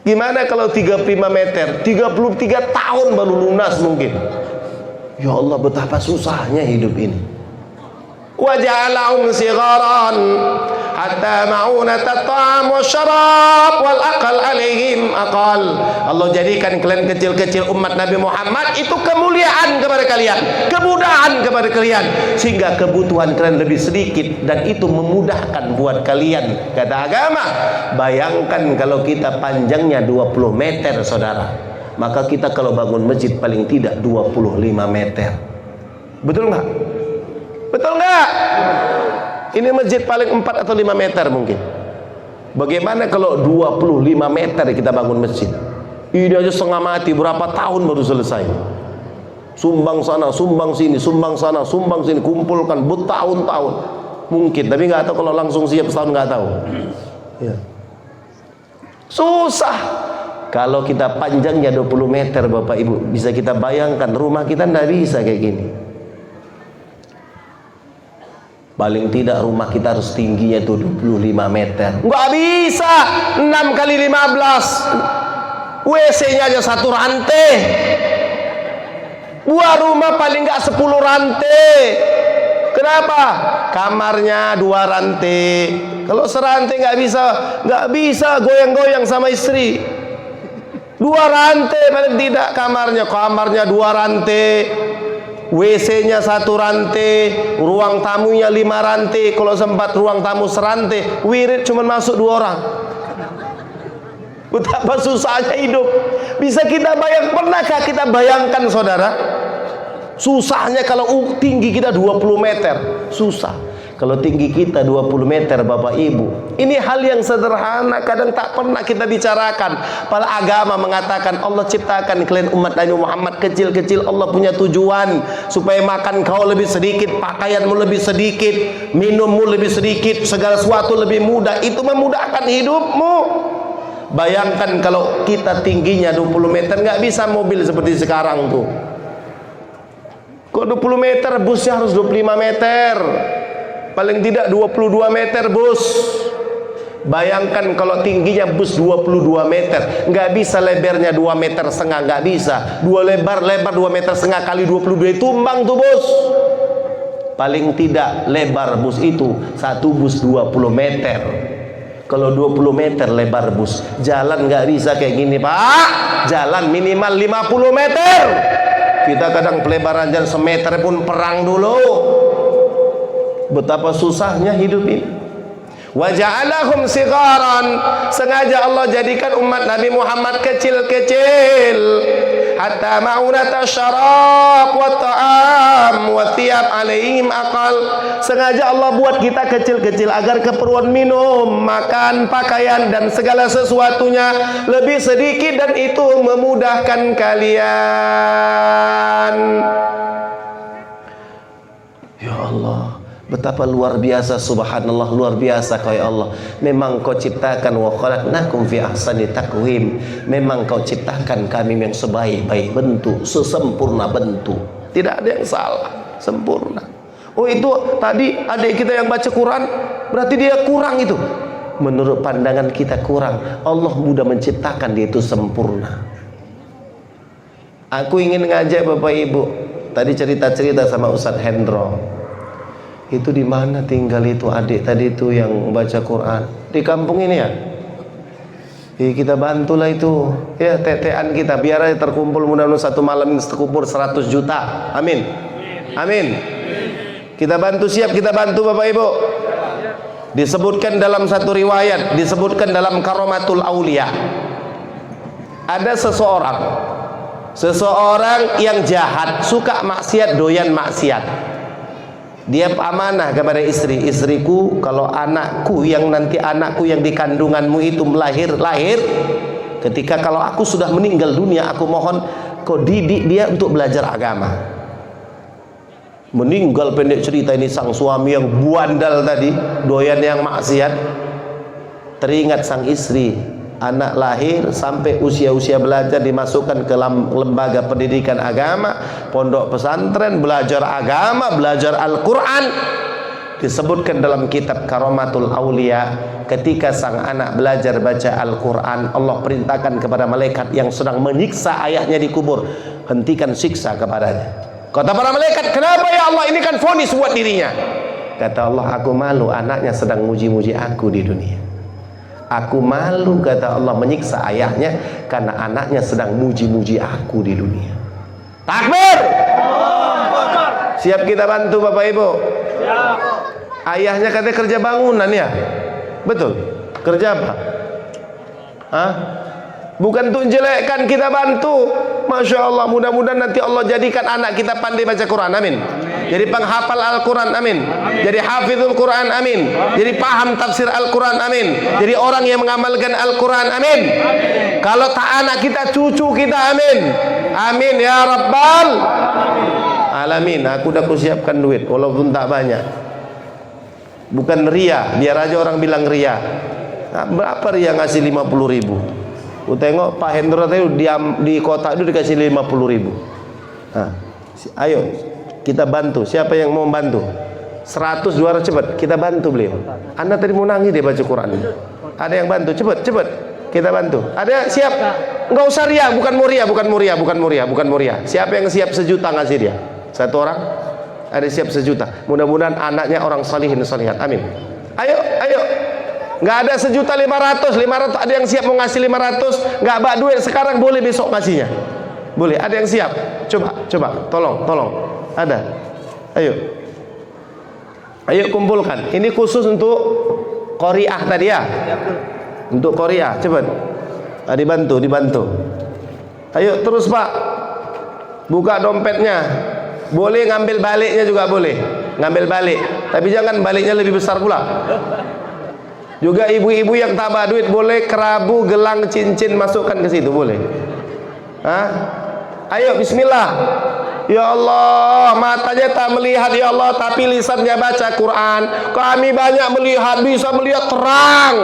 [SPEAKER 1] Gimana kalau 35 meter? 33 tahun baru lunas mungkin. Ya Allah, betapa susahnya hidup ini. Waja'alahum sigharan hatta ma'unat at-ta'am wasyarab wal aqal alaihim aqal. Allah jadikan kalian kecil-kecil umat Nabi Muhammad itu kemuliaan kepada kalian, kemudahan kepada kalian, sehingga kebutuhan kalian lebih sedikit dan itu memudahkan buat kalian. Kata agama, bayangkan kalau kita panjangnya 20 meter saudara, maka kita kalau bangun masjid paling tidak 25 meter. Betul nggak? Betul nggak? Ini masjid paling 4 atau 5 meter mungkin. Bagaimana kalau 25 meter kita bangun masjid? Ini aja setengah mati, berapa tahun baru selesai. Sumbang sana, sumbang sini, sumbang sana, sumbang sini, kumpulkan bertahun-tahun. Mungkin, tapi nggak tahu kalau langsung siap setahun, nggak tahu. Ya. Susah. Kalau kita panjangnya 20 meter Bapak Ibu, bisa kita bayangkan rumah kita nggak bisa kayak gini. Paling tidak rumah kita harus tingginya 25 meter. Nggak bisa 6 kali 15. WC-nya aja 1 rantai. Buah rumah paling nggak 10 rantai. Kenapa? Kamarnya 2 rantai. Kalau serantai nggak bisa goyang-goyang sama istri. 2 rantai paling tidak kamarnya. Kamarnya 2 rantai. WC-nya 1 rantai, ruang tamunya 5 rantai. Kalau sempat ruang tamu serantai, wirid cuma masuk 2 orang. Betapa susahnya hidup. Bisa kita pernahkah kita bayangkan saudara? Susahnya kalau tinggi kita 20 meter. Susah. Kalau tinggi kita 20 meter Bapak Ibu. Ini hal yang sederhana, kadang tak pernah kita bicarakan. Para agama mengatakan Allah ciptakan kalian umat Nabi Muhammad kecil-kecil. Allah punya tujuan supaya makan kau lebih sedikit, pakaianmu lebih sedikit, minummu lebih sedikit, segala sesuatu lebih mudah. Itu memudahkan hidupmu. Bayangkan kalau kita tingginya 20 meter, nggak bisa mobil seperti sekarang tuh. Kok 20 meter, busnya harus 25 meter. Paling tidak 22 meter bus. Bayangkan kalau tingginya bus 22 meter, nggak bisa lebarnya 2,5 meter, nggak bisa. 2 lebar 2,5 meter kali 22, tumbang tuh bus. Paling tidak lebar bus itu 1 bus 20 meter. Kalau 20 meter lebar bus, jalan nggak bisa kayak gini Pak. Jalan minimal 50 meter. Kita kadang pelebaran jalan semeter pun perang dulu. Betapa susahnya hidup ini. Wa ja'alahum sigharan. Sengaja Allah jadikan umat Nabi Muhammad kecil-kecil. Hatta ma'unata syarab wa ta'am wa thiyab alaihim aqal. Sengaja Allah buat kita kecil-kecil agar keperluan minum, makan, pakaian dan segala sesuatunya lebih sedikit, dan itu memudahkan kalian. Ya Allah, betapa luar biasa, subhanallah, luar biasa kau ya Allah. Memang kau ciptakan wa khalaqnakum fi ahsani taqwim. Memang kau ciptakan kami yang sebaik-baik bentuk, sesempurna bentuk. Tidak ada yang salah, sempurna. Oh itu tadi adik kita yang baca Quran, berarti dia kurang itu. Menurut pandangan kita kurang. Allah mudah menciptakan dia itu sempurna. Aku ingin ngajak Bapak Ibu. Tadi cerita-cerita sama Ustadz Hendro. Itu di mana tinggal itu adik tadi itu yang baca Quran? Di kampung ini ya? Kita bantulah itu. Ya, tetean kita biar aja terkumpul, mudah-mudahan satu malam ini terkumpul 100 juta. Amin. Amin. Kita bantu, siap kita bantu Bapak Ibu. Disebutkan dalam satu riwayat, disebutkan dalam Karamatul Aulia, ada seseorang yang jahat, suka maksiat, doyan maksiat. Dia amanah kepada istri, istriku, kalau anakku yang nanti anakku yang di kandunganmu itu lahir, ketika kalau aku sudah meninggal dunia, aku mohon kau didik dia untuk belajar agama. Meninggal pendek cerita ini sang suami yang buandal tadi, doyan yang maksiat. Teringat sang istri, anak lahir sampai usia-usia belajar dimasukkan ke lembaga pendidikan agama, pondok pesantren, belajar agama, belajar Al-Quran. Disebutkan dalam kitab Karamatul Aulia, ketika sang anak belajar baca Al-Quran, Allah perintahkan kepada malaikat yang sedang menyiksa ayahnya di kubur, hentikan siksa kepadanya. Kata para malaikat, kenapa ya Allah, ini kan vonis buat dirinya. Kata Allah, aku malu anaknya sedang muji-muji aku di dunia. Aku malu, kata Allah, menyiksa ayahnya karena anaknya sedang muji-muji aku di dunia. Takbir! Siap kita bantu Bapak Ibu? Siap. Ayahnya katanya kerja bangunan ya? Betul? Kerja apa? Hah? Bukan untuk jelekkan, kita bantu. Masya Allah, mudah-mudahan nanti Allah jadikan anak kita pandai baca Quran, amin. Jadi penghafal Al-Quran, amin. Jadi hafizul Quran, amin. Jadi paham tafsir Al-Quran, amin. Jadi orang yang mengamalkan Al-Quran, amin. Kalau tak anak kita, cucu kita, amin. Amin ya rabbal alamin. Aku udah siapkan duit walaupun tak banyak. Bukan ria, biar aja orang bilang ria. Nah, berapa ria ngasih 50.000? Aku tengok Pak Hendro tadi di kotak itu dikasih 50.000. Nah, ayo kita bantu. Siapa yang mau bantu? 100 200 cepat kita bantu beliau. Anda tadi mau nangis dia baca Quran. Ada yang bantu, cepat kita bantu. Ada siap? Enggak usah ria, bukan muria. Siapa yang siap 1 juta ngasih dia? 1 orang? Ada siap 1 juta. Mudah-mudahan anaknya orang salihin salihat. Amin. Ayo. Enggak ada 1.500.000. Ada yang siap mau ngasih 500? Enggak bak duit sekarang, boleh besok ngasihnya. Boleh. Ada yang siap? Coba. Tolong. Ada. Ayo kumpulkan. Ini khusus untuk Qoriah tadi ya. Untuk Qoriah, cepat. Dibantu. Ayo terus Pak. Buka dompetnya. Boleh ngambil baliknya juga boleh. Ngambil balik. Tapi jangan baliknya lebih besar pula. Juga ibu-ibu yang tambah duit boleh kerabu, gelang, cincin masukkan ke situ boleh. Ayo bismillah. Ya Allah, matanya tak melihat ya Allah, tapi lisannya baca Quran. Kami banyak melihat, bisa melihat terang,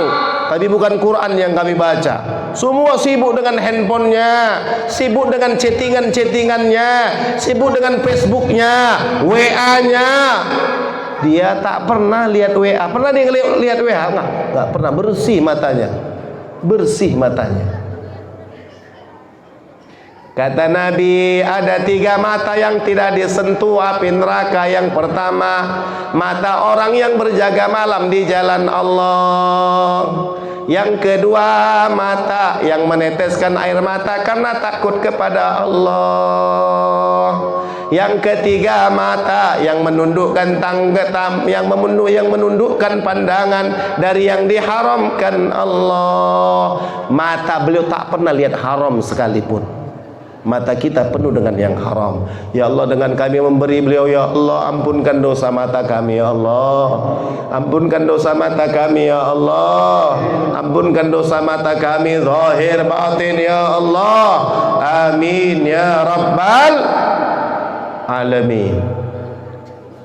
[SPEAKER 1] tapi bukan Quran yang kami baca. Semua sibuk dengan handphonenya, sibuk dengan chattingannya, sibuk dengan Facebooknya, WA-nya. Dia tak pernah lihat WA. Pernah dia lihat WA? Enggak pernah. Bersih matanya. Kata Nabi, ada 3 mata yang tidak disentuh api neraka. Yang pertama, mata orang yang berjaga malam di jalan Allah. Yang kedua, mata yang meneteskan air mata karena takut kepada Allah. Yang ketiga, mata yang menundukkan yang menundukkan pandangan dari yang diharamkan Allah. Mata beliau tak pernah lihat haram sekalipun. Mata kita penuh dengan yang haram. Ya Allah, dengan kami memberi beliau, ya Allah, ampunkan dosa mata kami, ya Allah. Ampunkan dosa mata kami, ya Allah. Ampunkan dosa mata kami zahir batin, ya Allah. Amin ya rabbal alamin.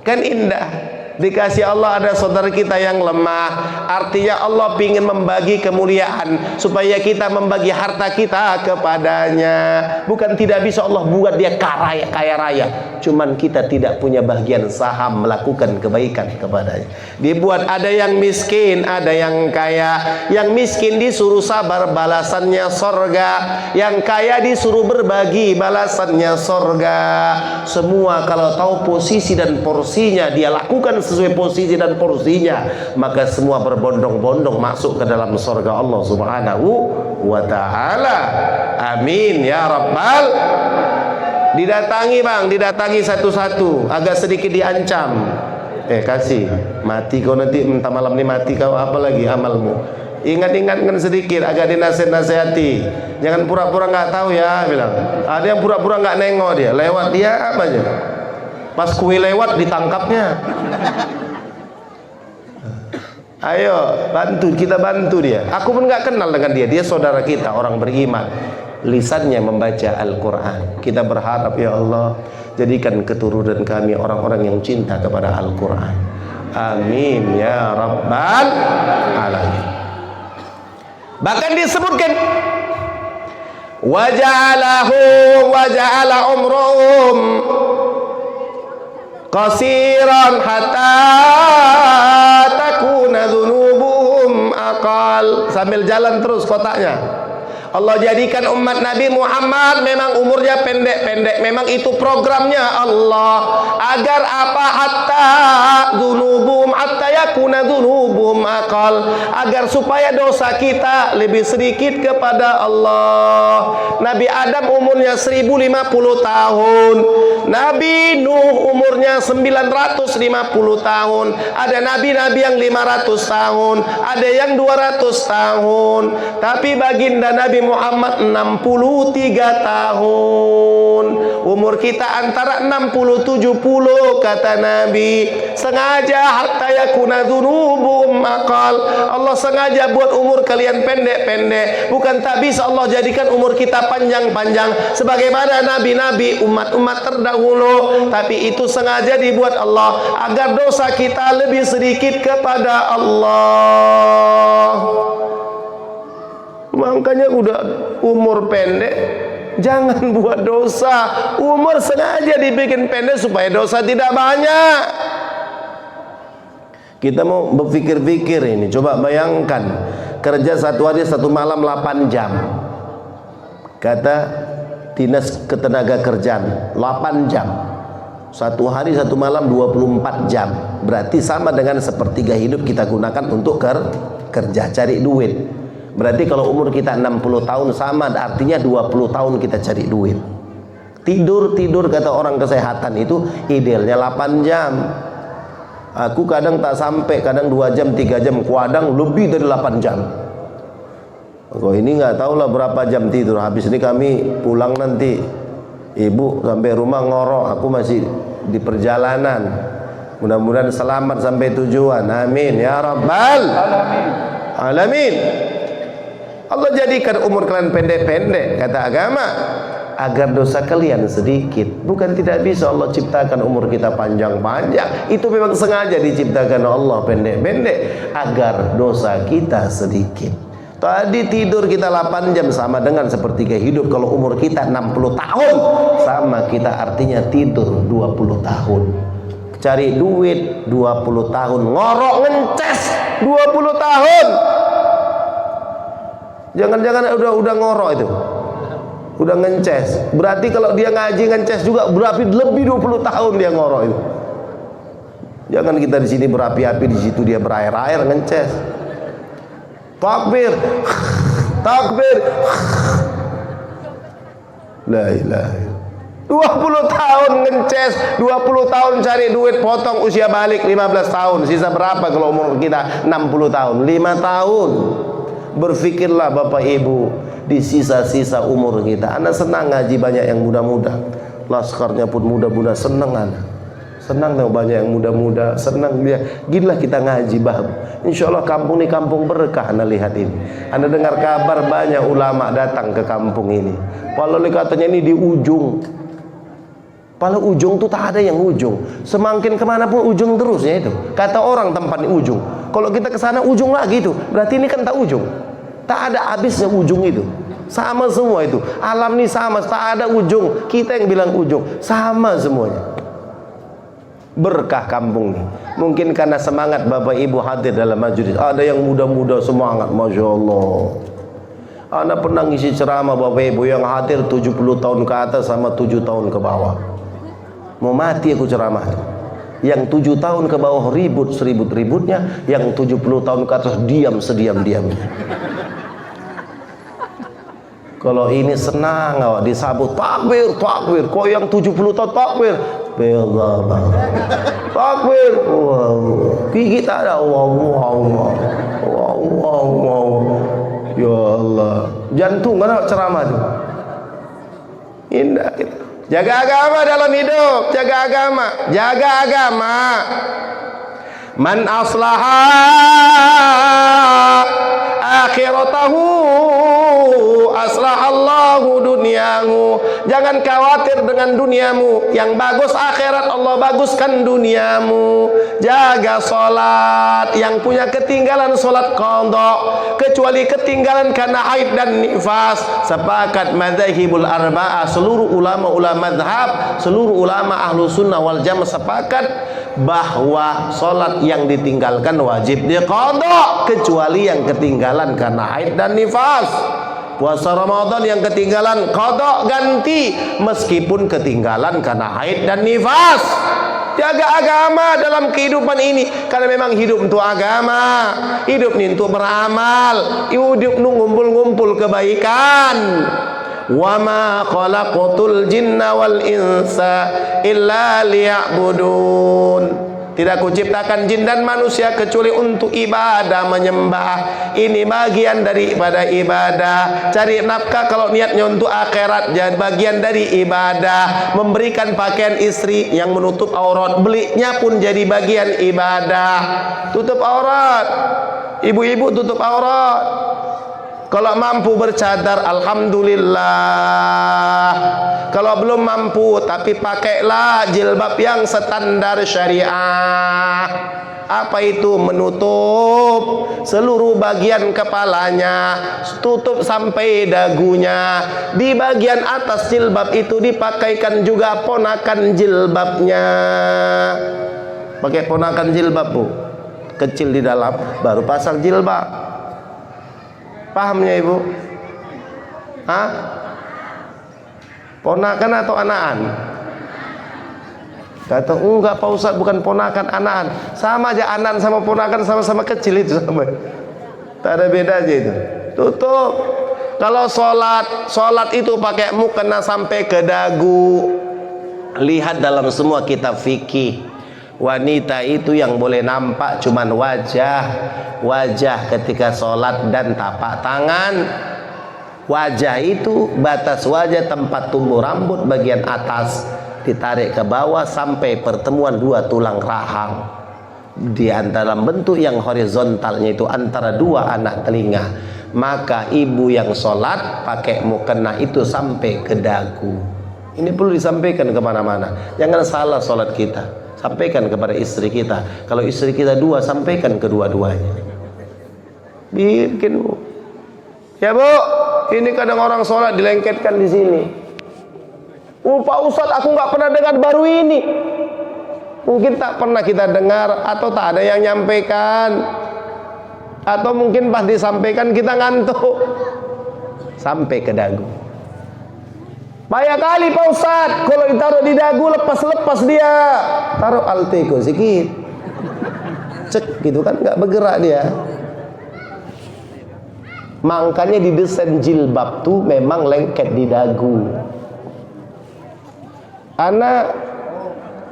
[SPEAKER 1] Kan indah. Dikasih Allah ada saudara kita yang lemah. Artinya Allah ingin membagi kemuliaan supaya kita membagi harta kita kepadanya. Bukan tidak bisa Allah buat dia kaya raya, cuman kita tidak punya bagian saham melakukan kebaikan kepadanya. Dibuat ada yang miskin, ada yang kaya. Yang miskin disuruh sabar, balasannya sorga. Yang kaya disuruh berbagi, balasannya sorga. Semua kalau tahu posisi dan porsinya, dia lakukan sesuai posisi dan porsinya, maka semua berbondong-bondong masuk ke dalam surga Allah Subhanahu wa ta'ala. Amin ya rabbal. Didatangi satu-satu, agak sedikit diancam. Kasih mati kau nanti, entah malam ini mati kau, apa lagi amalmu. Ingat-ingatkan sedikit, agak dinasihati. Jangan pura-pura nggak tahu ya, bilang. Ada yang pura-pura nggak nengok, dia lewat dia apa aja. Pas kue lewat ditangkapnya. Ayo kita bantu dia. Aku pun nggak kenal dengan dia. Dia saudara kita, orang beriman. Lisannya membaca Al-Quran. Kita berharap ya Allah, jadikan keturunan kami orang-orang yang cinta kepada Al-Quran. Amin ya rabbal alamin. Bahkan disebutkan waja'ala umruhum qasiran hatta takuna dzunubuhum aqal. Sambil jalan terus kotaknya. Allah jadikan umat Nabi Muhammad memang umurnya pendek-pendek. Memang itu programnya Allah. Agar apa? Hatta dzunubum, hatta yakuna dzunubum aqal. Agar supaya dosa kita lebih sedikit kepada Allah. Nabi Adam umurnya 1050 tahun. Nabi Nuh umurnya 950 tahun. Ada nabi-nabi yang 500 tahun. Ada yang 200 tahun. Tapi baginda Nabi Muhammad 63 tahun. Umur kita antara 60-70 kata Nabi. Sengaja hatta yakuna dzunubum maqal. Allah sengaja buat umur kalian pendek-pendek. Bukan tak bisa Allah jadikan umur kita panjang-panjang sebagaimana nabi-nabi umat-umat terdahulu, tapi itu sengaja dibuat Allah agar dosa kita lebih sedikit kepada Allah. Makanya udah umur pendek, jangan buat dosa. Umur sengaja dibikin pendek supaya dosa tidak banyak. Kita mau berpikir-pikir ini. Coba bayangkan, kerja satu hari satu malam 8 jam. Kata Dinas Ketenagakerjaan 8 jam. Satu hari satu malam 24 jam. Berarti sama dengan sepertiga hidup kita gunakan untuk kerja, cari duit. Berarti kalau umur kita 60 tahun sama artinya 20 tahun kita cari duit. Tidur kata orang kesehatan itu idealnya 8 jam. Aku kadang tak sampai, kadang 2 jam, 3 jam, kadang lebih dari 8 jam. Kok ini nggak tahu lah berapa jam tidur. Habis ini kami pulang nanti, ibu sampai rumah ngorok, aku masih di perjalanan. Mudah-mudahan selamat sampai tujuan. Amin ya rabbal alamin. Allah jadikan umur kalian pendek-pendek kata agama agar dosa kalian sedikit. Bukan tidak bisa Allah ciptakan umur kita panjang-panjang. Itu memang sengaja diciptakan Allah pendek-pendek agar dosa kita sedikit. Tadi tidur kita 8 jam sama dengan sepertiga hidup. Kalau umur kita 60 tahun sama kita artinya tidur 20 tahun. Cari duit 20 tahun. Ngorok ngences 20 tahun. Jangan-jangan udah ngorok itu, udah ngences. Berarti kalau dia ngaji ngences juga berarti lebih 20 tahun dia ngorok itu. Jangan kita di sini berapi-api, di situ dia berair-air ngences. Takbir, takbir. La ilaha illallah. 20 tahun ngences, 20 tahun cari duit, potong usia balik 15 tahun. Sisa berapa kalau umur kita 60 tahun? 5 tahun. Berfikirlah Bapak Ibu di sisa-sisa umur kita. Anda senang ngaji banyak yang muda-muda. Laskarnya pun muda-muda, senang Anda. Senang tau banyak yang muda-muda, senang dia. Gila kita ngaji bah. Insya Allah kampung ini kampung berkah. Anda lihat ini. Anda dengar kabar banyak ulama datang ke kampung ini. Kalau katanya ini di ujung. Kalau ujung tuh tak ada yang ujung. Semakin kemana pun ujung terusnya itu. Kata orang tempat di ujung. Kalau kita ke sana ujung lagi itu. Berarti ini kan tak ujung. Tak ada habisnya ujung itu. Sama semua itu. Alam ini sama, tak ada ujung. Kita yang bilang ujung. Sama semuanya. Berkah kampung ini. Mungkin karena semangat Bapak Ibu hadir dalam majelis. Ada yang muda-muda semangat, Masya Allah. Anda pernah ngisi ceramah Bapak Ibu yang hadir 70 tahun ke atas sama 7 tahun ke bawah. Mau mati aku ceramah. Yang 7 tahun ke bawah ribut seribut-ributnya, yang 70 tahun ke atas diam sediam-diamnya. Kalau ini senang awak disambut takbir, takbir. Kok yang 70 tahun takbir? Bela takbir. Wow. Kita ada wow. Ya Allah. Jantung kan ceramah itu. Indah kita. Jaga agama dalam hidup, jaga agama, jaga agama. Man aslaha akhiratahu aslahallahu dunyahu. Jangan khawatir dengan duniamu. Yang bagus akhirat, Allah baguskan duniamu. Jaga sholat. Yang punya ketinggalan sholat qadha, kecuali ketinggalan karena haid dan nifas. Sepakat madzhabul arba'ah, seluruh ulama madhab, seluruh ulama ahlu sunnah wal jamaah sepakat bahwa sholat yang ditinggalkan wajib diqadha, kecuali yang ketinggalan karena haid dan nifas. Puasa Ramadan yang ketinggalan qadha ganti, meskipun ketinggalan karena haid dan nifas. Jaga agama dalam kehidupan ini, karena memang hidup untuk agama, hidup ini untuk beramal, hidup ngumpul-ngumpul kebaikan. Wa ma khalaqatul jinna wal insa illa liya'budun. Tidak kuciptakan jin dan manusia kecuali untuk ibadah menyembah. Ini bagian daripada ibadah. Cari nafkah kalau niatnya untuk akhirat jadi bagian dari ibadah. Memberikan pakaian istri yang menutup aurat, belinya pun jadi bagian ibadah. Tutup aurat. Ibu-ibu tutup aurat. Kalau mampu bercadar, alhamdulillah. Kalau belum mampu, tapi pakailah jilbab yang standar syariah. Apa itu? Menutup seluruh bagian kepalanya, tutup sampai dagunya. Di bagian atas jilbab itu dipakaikan juga ponakan jilbabnya. Pakai ponakan jilbab, Bu. Kecil di dalam, baru pasang jilbab. Pahamnya ibu? Hah? Ponakan atau anakan? Kata enggak Pak Ustadz, bukan ponakan, anakan. Sama aja, anan sama ponakan sama-sama kecil itu sama. Tak ada bedanya itu. Tutup. Kalau sholat itu pakai mukena sampai ke dagu. Lihat dalam semua kitab fikih. Wanita itu yang boleh nampak cuman wajah ketika sholat dan tapak tangan. Wajah itu batas wajah, tempat tumbuh rambut bagian atas ditarik ke bawah sampai pertemuan dua tulang rahang. Di antara bentuk yang horizontalnya itu antara dua anak telinga. Maka ibu yang sholat pakai mukena itu sampai ke dagu. Ini perlu disampaikan kemana-mana. Jangan salah sholat kita. Sampaikan kepada istri kita. Kalau istri kita dua, sampaikan kedua-duanya. Bikin, Bu. Ya, Bu. Ini kadang orang sholat dilengketkan di sini. Pak Ustadz, aku nggak pernah dengar baru ini. Mungkin tak pernah kita dengar, atau tak ada yang nyampaikan, atau mungkin pas disampaikan kita ngantuk. Sampai ke dagu. Banyak kali Pak Ustadz, kalau ditaruh di dagu lepas-lepas dia. Taruh alteko sedikit, cek gitu kan, nggak bergerak dia. Makanya didesain jilbab tuh memang lengket di dagu. Ana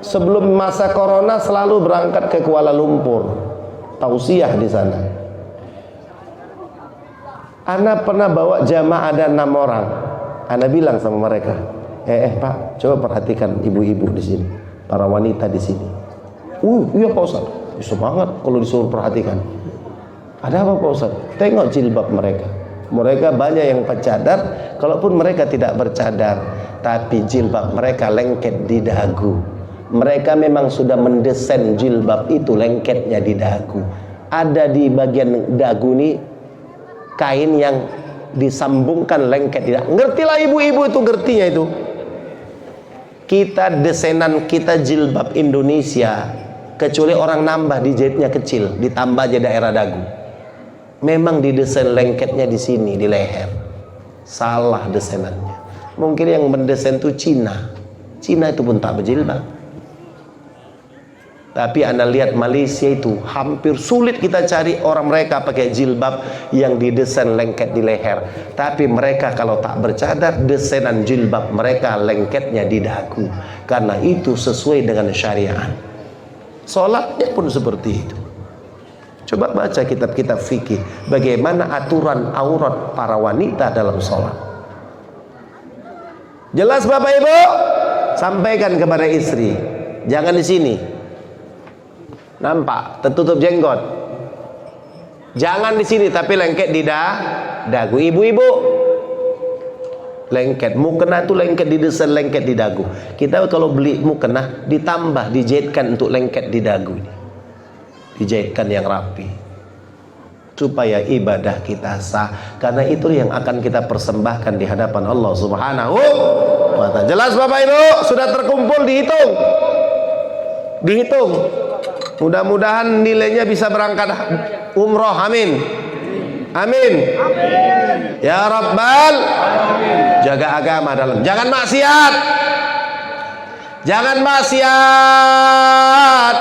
[SPEAKER 1] sebelum masa corona selalu berangkat ke Kuala Lumpur, tausiah di sana. Ana pernah bawa jamaah ada 6 orang. Ana bilang sama mereka, Pak, coba perhatikan ibu-ibu di sini, para wanita di sini. Iya Pak Ustaz, bisa banget kalau disuruh perhatikan. Ada apa Pak Ustaz? Tengok jilbab mereka. Mereka banyak yang bercadar, kalaupun mereka tidak bercadar, tapi jilbab mereka lengket di dagu. Mereka memang sudah mendesain jilbab itu lengketnya di dagu. Ada di bagian dagu nih kain yang disambungkan lengket tidak. Ngertilah ibu-ibu itu, ngertinya itu. Kita desainan kita jilbab Indonesia, kecuali orang nambah dijahitnya kecil, ditambah aja daerah dagu. Memang didesain lengketnya di sini, di leher. Salah desainannya. Mungkin yang mendesain itu Cina. Cina itu pun tak berjilbab. Tapi Anda lihat Malaysia itu hampir sulit kita cari orang mereka pakai jilbab yang didesain lengket di leher. Tapi mereka kalau tak bercadar, desainan jilbab mereka lengketnya di dagu. Karena itu sesuai dengan syariat. Sholatnya pun seperti itu. Coba baca kitab-kitab fikih, bagaimana aturan aurat para wanita dalam sholat. Jelas Bapak Ibu? Sampaikan kepada istri. Jangan di sini. Nampak, tertutup jenggot. Jangan di sini, tapi lengket di dagu. Ibu-ibu, lengket. Mukena itu lengket, didesain lengket di dagu. Kita kalau beli mukena, ditambah, dijahitkan untuk lengket di dagu. Dijahitkan yang rapi. Supaya ibadah kita sah. Karena itu yang akan kita persembahkan di hadapan Allah Subhanahu wa ta'ala. Jelas Bapak Ibu? Sudah terkumpul, dihitung. Dihitung. Mudah-mudahan nilainya bisa berangkat umroh. Amin. Amin. Ya Rabbal. Jaga agama dalam. Jangan maksiat. Jangan maksiat.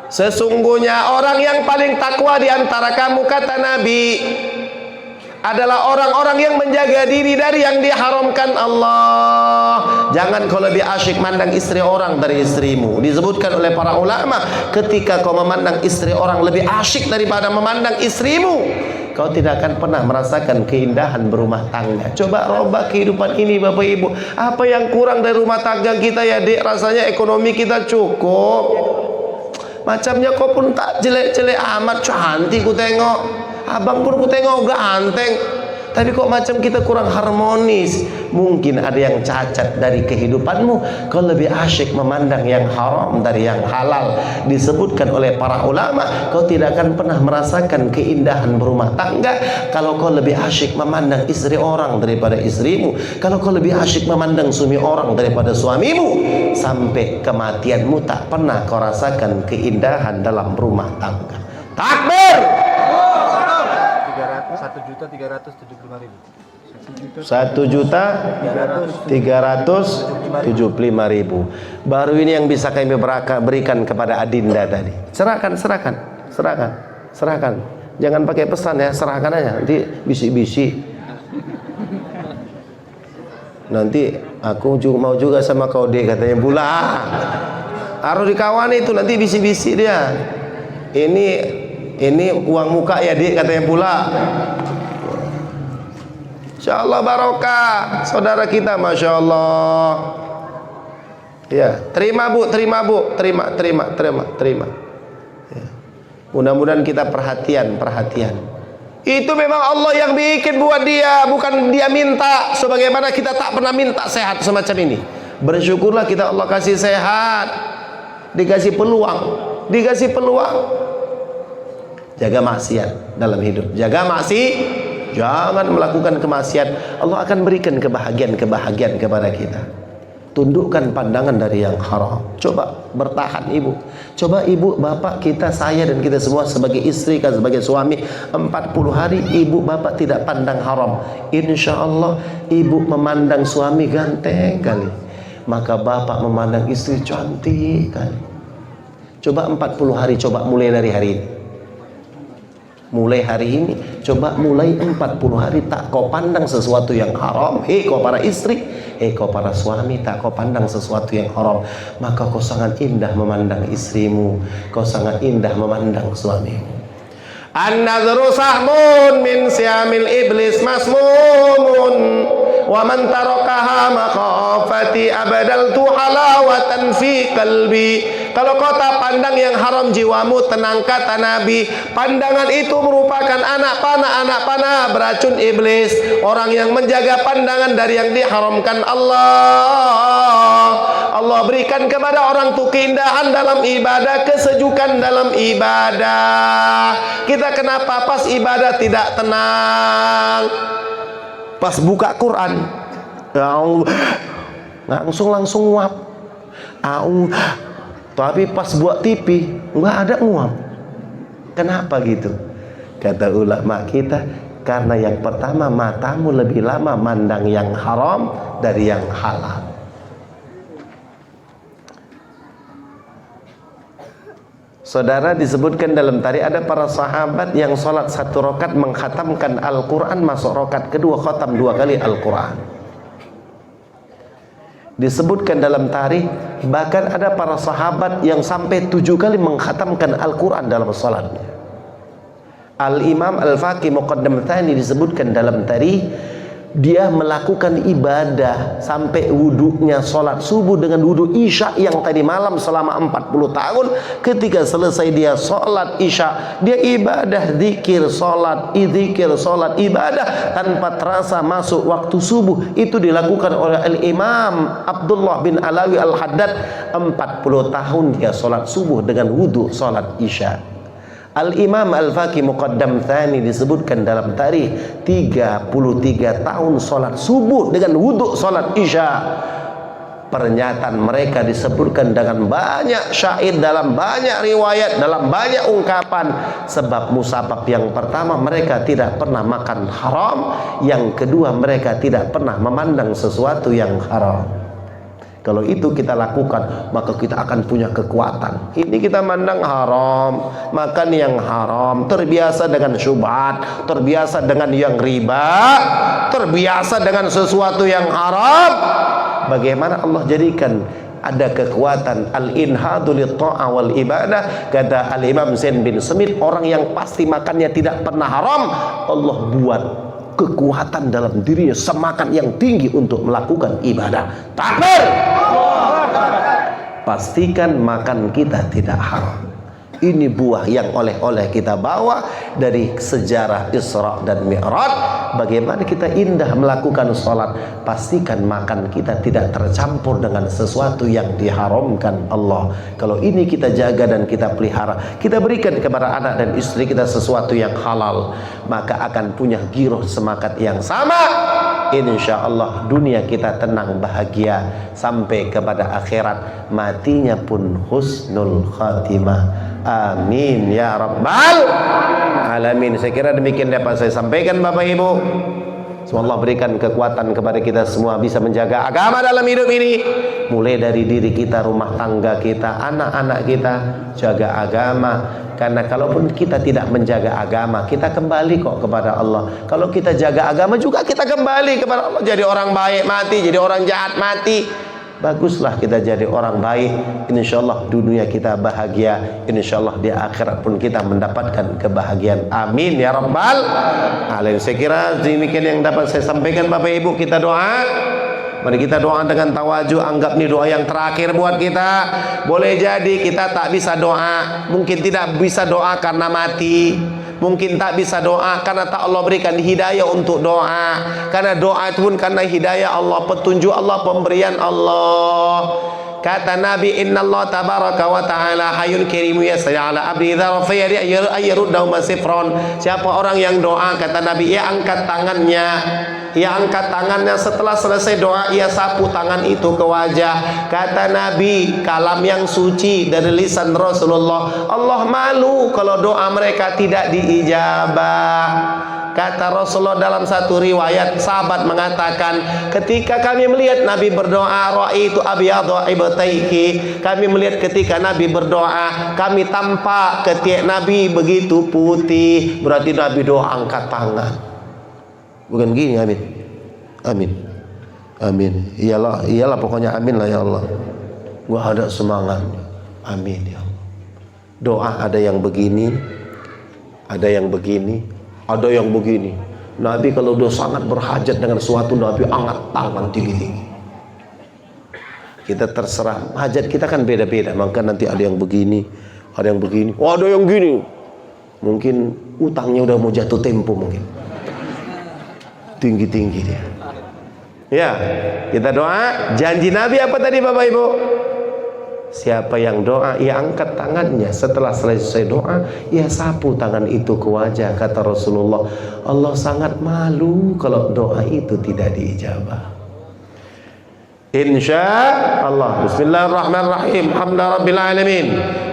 [SPEAKER 1] Sesungguhnya orang yang paling takwa di antara kamu, kata Nabi, adalah orang-orang yang menjaga diri dari yang diharamkan Allah. Jangan kau lebih asyik mandang istri orang dari istrimu. Disebutkan oleh para ulama, ketika kau memandang istri orang lebih asyik daripada memandang istrimu, kau tidak akan pernah merasakan keindahan berumah tangga. Coba robah kehidupan ini Bapak Ibu. Apa yang kurang dari rumah tangga kita ya Dek? Rasanya ekonomi kita cukup. Macamnya kau pun tak jelek-jelek amat, cantik ku tengok. Abang pun ku tengok ganteng. Tapi kok macam kita kurang harmonis. Mungkin ada yang cacat dari kehidupanmu. Kau lebih asyik memandang yang haram dari yang halal. Disebutkan oleh para ulama, kau tidak akan pernah merasakan keindahan berumah tangga kalau kau lebih asyik memandang istri orang daripada istrimu. Kalau kau lebih asyik memandang suami orang daripada suamimu, sampai kematianmu tak pernah kau rasakan keindahan dalam rumah tangga. Takbir!
[SPEAKER 2] 1.375.000.
[SPEAKER 1] 1.375.000. Baru ini yang bisa kami berikan kepada Adinda tadi. Serahkan. Jangan pakai pesan ya, serahkan aja. Nanti bisik-bisik. Nanti aku juga mau juga sama kau deh, katanya pula. Harus dikawan itu, nanti bisik-bisik dia. Ini uang muka ya Dik, katanya pula. Insyaallah barokah saudara kita, Masya Allah. Ya, terima Bu. Ya. Mudah-mudahan kita perhatian. Itu memang Allah yang bikin buat dia, bukan dia minta. Sebagaimana kita tak pernah minta sehat semacam ini. Bersyukurlah kita Allah kasih sehat, dikasih peluang. Jaga maksiat dalam hidup. Jangan melakukan kemaksiat. Allah akan berikan kebahagiaan kepada kita. Tundukkan pandangan dari yang haram. Coba bertahan ibu. Coba ibu, bapak, kita, saya dan kita semua sebagai istri, sebagai suami, 40 hari ibu bapak tidak pandang haram. Insya Allah ibu memandang suami ganteng kali, maka bapak memandang istri cantik kali. Coba 40 hari, coba mulai dari hari ini. Mulai hari ini, coba mulai 40 hari tak kau pandang sesuatu yang haram. Kau para istri, kau para suami, tak kau pandang sesuatu yang haram, maka kau sangat indah memandang istrimu, kau sangat indah memandang suamimu. An-nadhru sahmun min siamil iblis masmumun, wa man tarakaha makhafati abadaltu halawatan fi qalbi. Kalau kau tak pandang yang haram, jiwamu tenang, kata Nabi. Pandangan itu merupakan anak panah beracun iblis. Orang yang menjaga pandangan dari yang diharamkan Allah berikan kepada orang itu keindahan dalam ibadah, kesejukan dalam ibadah. Kita kenapa pas ibadah tidak tenang? Pas buka Quran langsung nguap. Tapi pas buat TV nggak ada nguap. Kenapa gitu? Kata ulama kita, karena yang pertama matamu lebih lama mandang yang haram dari yang halal. Saudara, disebutkan dalam tarikh ada para sahabat yang sholat 1 rakaat mengkhatamkan Al-Quran, masuk rakaat kedua khatam 2 kali Al-Quran. Disebutkan dalam tarikh bahkan ada para sahabat yang sampai 7 kali mengkhatamkan Al-Quran dalam salatnya. Al-Imam Al-Faqih Muqaddam Tsani disebutkan dalam tarikh dia melakukan ibadah sampai wudunya sholat subuh dengan wudu isya yang tadi malam selama 40 tahun. Ketika selesai dia sholat isya, dia ibadah, zikir, sholat, ibadah tanpa terasa masuk waktu subuh. Itu dilakukan oleh Al-Imam Abdullah bin Alawi Al-Haddad. 40 tahun dia sholat subuh dengan wudu sholat isya. Al-Imam Al-Faqih Muqaddam Tsani disebutkan dalam tarikh 33 tahun sholat subuh dengan wudhu sholat isya. Pernyataan mereka disebutkan dengan banyak syair, dalam banyak riwayat, dalam banyak ungkapan. Sebab musabab yang pertama, mereka tidak pernah makan haram. Yang kedua, mereka tidak pernah memandang sesuatu yang haram. Kalau itu kita lakukan, maka kita akan punya kekuatan. Ini kita mandang haram, makan yang haram, terbiasa dengan syubhat, terbiasa dengan yang riba, terbiasa dengan sesuatu yang haram. Bagaimana Allah jadikan ada kekuatan al-inhadu lit-ta'ah wal ibadah? Kata Al-Imam Zain bin Smith, orang yang pasti makannya tidak pernah haram, Allah buat kekuatan dalam dirinya, semangat yang tinggi untuk melakukan ibadah. Takbir! Pastikan makan kita tidak haram. Ini buah yang oleh-oleh kita bawa dari sejarah Isra dan Mi'raj. Bagaimana kita indah melakukan sholat. Pastikan makan kita tidak tercampur dengan sesuatu yang diharamkan Allah. Kalau ini kita jaga dan kita pelihara, kita berikan kepada anak dan istri kita sesuatu yang halal, maka akan punya giroh semangat yang sama. Insya Allah dunia kita tenang, bahagia sampai kepada akhirat, matinya pun husnul khatimah. Amin ya rabbal alamin. Saya kira demikian dapat saya sampaikan Bapak Ibu. Semoga Allah berikan kekuatan kepada kita semua bisa menjaga agama dalam hidup ini. Mulai dari diri kita, rumah tangga kita, anak-anak kita, jaga agama. Karena kalaupun kita tidak menjaga agama, kita kembali kok kepada Allah. Kalau kita jaga agama juga kita kembali kepada Allah. Jadi orang baik mati, jadi orang jahat mati. Baguslah kita jadi orang baik. InsyaAllah dunia kita bahagia, InsyaAllah di akhirat pun kita mendapatkan kebahagiaan. Amin ya rabbal alamin. Saya kira demikian yang dapat saya sampaikan Bapak Ibu. Kita doa. Mari kita doa dengan tawajuh. Anggap ini doa yang terakhir buat kita. Boleh jadi kita tak bisa doa, mungkin tidak bisa doa karena mati, mungkin tak bisa doa karena tak Allah berikan hidayah untuk doa. Karena doa itu pun karena hidayah Allah, petunjuk Allah, pemberian Allah. Kata Nabi, Inna Allah tabaraka wa ta'ala hayyun karimu yasri ala abdi idza rafiya ayyaruddahu masifron. Siapa orang yang doa, kata Nabi, ia angkat tangannya, ia angkat tangannya setelah selesai doa, ia sapu tangan itu ke wajah. Kata Nabi, kalam yang suci dari lisan Rasulullah, Allah malu kalau doa mereka tidak diijabah. Kata Rasulullah dalam satu riwayat, sahabat mengatakan, ketika kami melihat Nabi berdoa, ra'aitu abyadha ibtaihi, kami melihat ketika Nabi berdoa, kami tampak ketiak Nabi begitu putih. Berarti Nabi doa angkat tangan, bukan gini, amin, amin, amin, iyalah pokoknya amin lah ya Allah. Gua ada semangatnya, amin ya Allah. Doa ada yang begini, ada yang begini, ada yang begini. Nabi kalau udah sangat berhajat dengan suatu, Nabi angkat tangan tinggi-tinggi. Kita terserah, hajat kita kan beda-beda. Maka nanti ada yang begini, ada yang begini, oh ada yang gini. Mungkin utangnya udah mau jatuh tempo, mungkin tinggi-tinggi dia. Ya, kita doa. Janji Nabi apa tadi Bapak Ibu? Siapa yang doa, ia angkat tangannya. Setelah selesai doa, ia sapu tangan itu ke wajah. Kata Rasulullah, Allah sangat malu kalau doa itu tidak diijabah. Insya Allah. Bismillahirrahmanirrahim. Alhamdulillah rabbil alamin.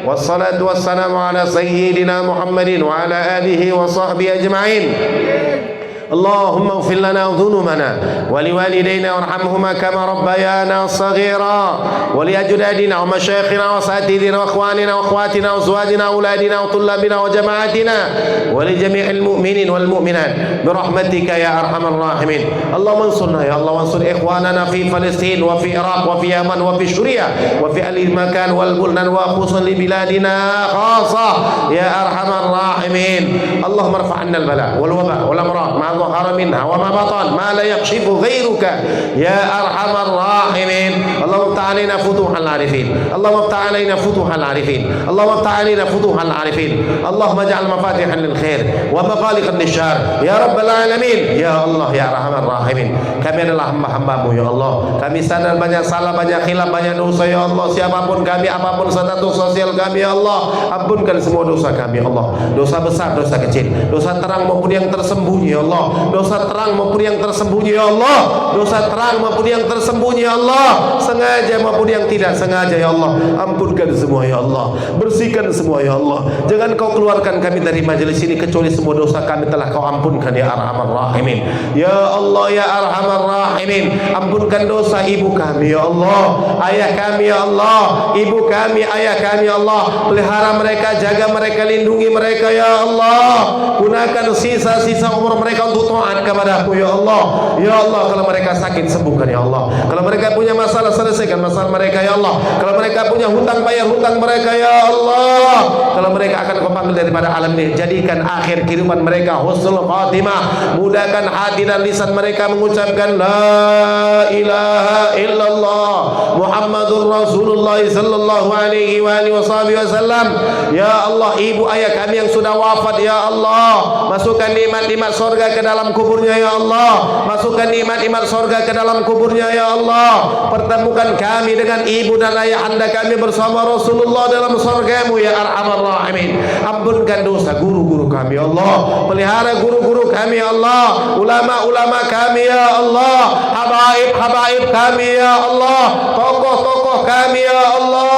[SPEAKER 1] Wassalatu wassalamu ala sayyidina Muhammadin wa ala alihi wa sahbihi ajma'in. اللهم اغفر لنا ذنوبنا ولوالدينا وارحمهما كما ربيانا صغيرا ولأجدادنا ومشايخنا وأساتذتنا وأخواننا وأخواتنا وأزواجنا وأولادنا وطلابنا وجماعتنا ولجميع المؤمنين والمؤمنات برحمتك يا أرحم الراحمين. اللهم انصرنا يا الله وانصر إخواننا في فلسطين وفي العراق وفي يمن وفي سوريا وفي أهل المكان والبلدان وخصوصا لبلادنا خاصة يا أرحم الراحمين. اللهم ارفع عنا البلاء والوباء والأمراض مع ظهر منها وما بطن ما لا يكشف غيرك يا أرحم الراحمين. اللهم افتح علينا فتوح العارفين، اللهم افتح علينا فتوح العارفين، اللهم افتح علينا فتوح العارفين. اللهم اجعل مفاتيحا للخير ومغالقا للشر يا رب العالمين. Ya Allah ya Arhamar Rahimin, kami adalah hamba-hambamu ya Allah. Kami sadar banyak salah, banyak khilaf, banyak dosa ya Allah. Siapapun kami, apapun status sosial kami ya Allah, ampunkan semua dosa kami ya Allah. Dosa besar, dosa kecil, dosa terang maupun yang tersembunyi ya Allah. Allah, dosa terang maupun yang tersembunyi ya Allah, dosa terang maupun yang tersembunyi ya Allah, sengaja maupun yang tidak sengaja ya Allah, ampunkan semua ya Allah, bersihkan semua ya Allah. Jangan kau keluarkan kami dari majelis ini kecuali semua dosa kami telah kau ampunkan ya Arhamar Rahimin. Ya Allah ya Arhamar Rahimin, ampunkan dosa ibu kami ya Allah, ayah kami ya Allah, ibu kami, ayah kami ya Allah. Pelihara mereka, jaga mereka, lindungi mereka ya Allah. Gunakan sisa-sisa umur mereka untuk taat kepada-Mu ya Allah. Ya Allah, kalau mereka sakit sembuhkan ya Allah. Kalau mereka punya masalah selesaikan masalah mereka ya Allah. Kalau mereka punya hutang bayar hutang mereka ya Allah. Kalau mereka akan Kau panggil daripada alam ini, jadikan akhir kehidupan mereka husnul khatimah. Mudahkan hati dan lisan mereka mengucapkan la ilaha illallah Muhammadur Rasulullah sallallahu alaihi wasallam. Ya Allah, ibu ayah kami yang sudah wafat ya Allah, masukkan nikmat-nikmat surga ke dalam kuburnya ya Allah. Masukkan nikmat-nikmat surga ke dalam kuburnya ya Allah. Pertemukan kami dengan ibu dan ayah anda kami bersama Rasulullah dalam surga-Mu ya Arhamar Rahimin. Ampunkan dosa guru-guru kami ya Allah. Pelihara guru-guru kami ya Allah. Ulama-ulama kami ya Allah. Habaib-habaib kami ya Allah. Tokoh-tokoh kami ya Allah.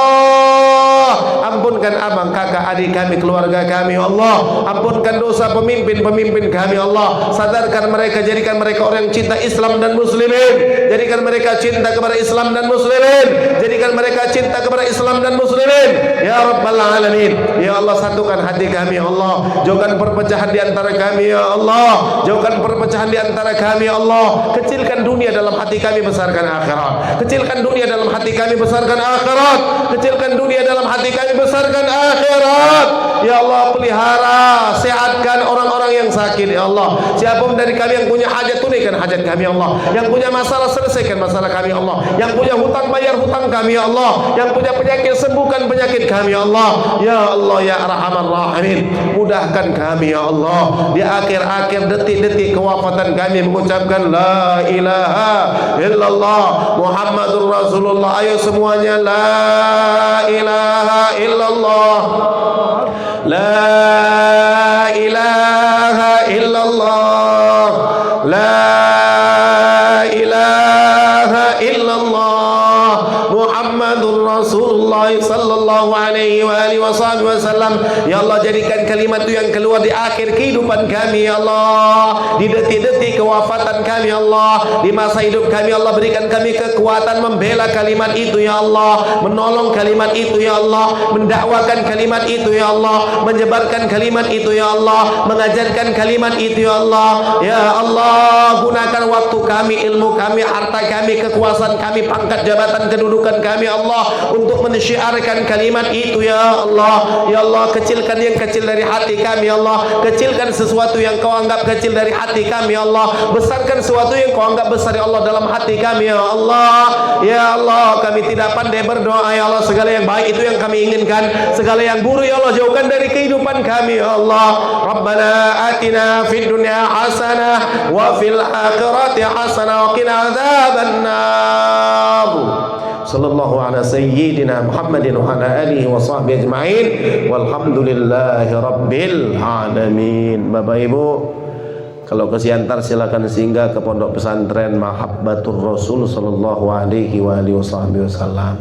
[SPEAKER 1] Ampunkan abang, kakak, adik kami, keluarga kami ya Allah. Ampunkan dosa pemimpin-pemimpin kami ya Allah. Sadarkan mereka, jadikan mereka orang yang cinta Islam dan muslimin. Jadikan mereka cinta kepada Islam dan muslimin. Jadikan mereka cinta kepada Islam dan muslimin ya Rabbal Alamin. Ya Allah, satukan hati kami ya Allah. Jauhkan perpecahan di antara kami ya Allah. Jauhkan perpecahan di antara kami ya Allah. Kecilkan dunia dalam hati kami, besarkan akhirat. Kecilkan dunia dalam hati kami, besarkan akhirat. Kecilkan dunia dalam hati kami, besarkan akhirat. Ya Allah, pelihara, sehatkan orang-orang yang sakit ya Allah. Siapapun dari kami yang punya hajat, tunaikan hajat kami ya Allah. Yang punya masalah, selesaikan masalah kami ya Allah. Yang punya hutang, bayar hutang kami ya Allah. Yang punya penyakit, sembuhkan penyakit kami ya Allah. Ya Allah ya Arhamar Rahimin, mudahkan kami ya Allah. Di akhir-akhir detik-detik kewafatan kami mengucapkan la ilaha illallah Muhammadur Rasulullah. Ayo semuanya, la ilaha illallah, la ilaha illallah, la ilaha illallah Muhammadur Rasulullah sallallahu alaihi wasallam. Ya Allah, jadikan kalimat itu yang keluar di akhir kehidupan kami ya Allah, di detik-detik kewafatan kami ya Allah, di masa hidup kami ya Allah. Berikan kami kekuatan membela kalimat itu ya Allah, menolong kalimat itu ya Allah, mendakwakan kalimat itu ya Allah, menyebarkan kalimat itu ya Allah, mengajarkan kalimat itu ya Allah. Ya Allah, gunakan waktu kami, ilmu kami, harta kami, kekuasaan kami, pangkat jabatan, kedudukan kami ya Allah, untuk mensyiarkan kalimat itu ya Allah. Ya Allah, kecilkan yang kecil dari hati kami ya Allah. Kecilkan sesuatu yang Kau anggap kecil dari hati kami ya Allah. Besarkan sesuatu yang Kau anggap besar ya Allah dalam hati kami ya Allah. Ya Allah, kami tidak pandai berdoa ya Allah. Segala yang baik itu yang kami inginkan, segala yang buruk ya Allah jauhkan dari kehidupan kami ya Allah. Rabbana atina fid dunya hasanah wa fil akhirati hasanah wa qina adzabannar. Sallallahu ala sayyidina Muhammadin wa ala alihi wa sahbihi ajma'in walhamdulillahi rabbil alamin. Bapak Ibu, kalau ke Siantar silakan singgah ke Pondok Pesantren Mahabbatur Rasul sallallahu alaihi wasallam.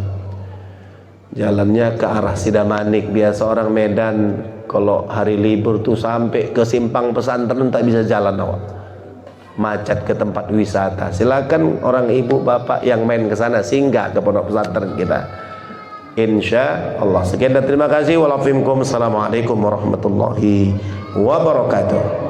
[SPEAKER 1] Jalannya ke arah Sidamanik. Biasa orang Medan kalau hari libur tuh sampai ke simpang pesantren tak bisa jalan awak. Macet ke tempat wisata. Silakan orang ibu bapak yang main ke sana singgah ke pondok pesantren kita. Insya Allah. Sekian dan terima kasih. Assalamualaikum warahmatullahi wabarakatuh.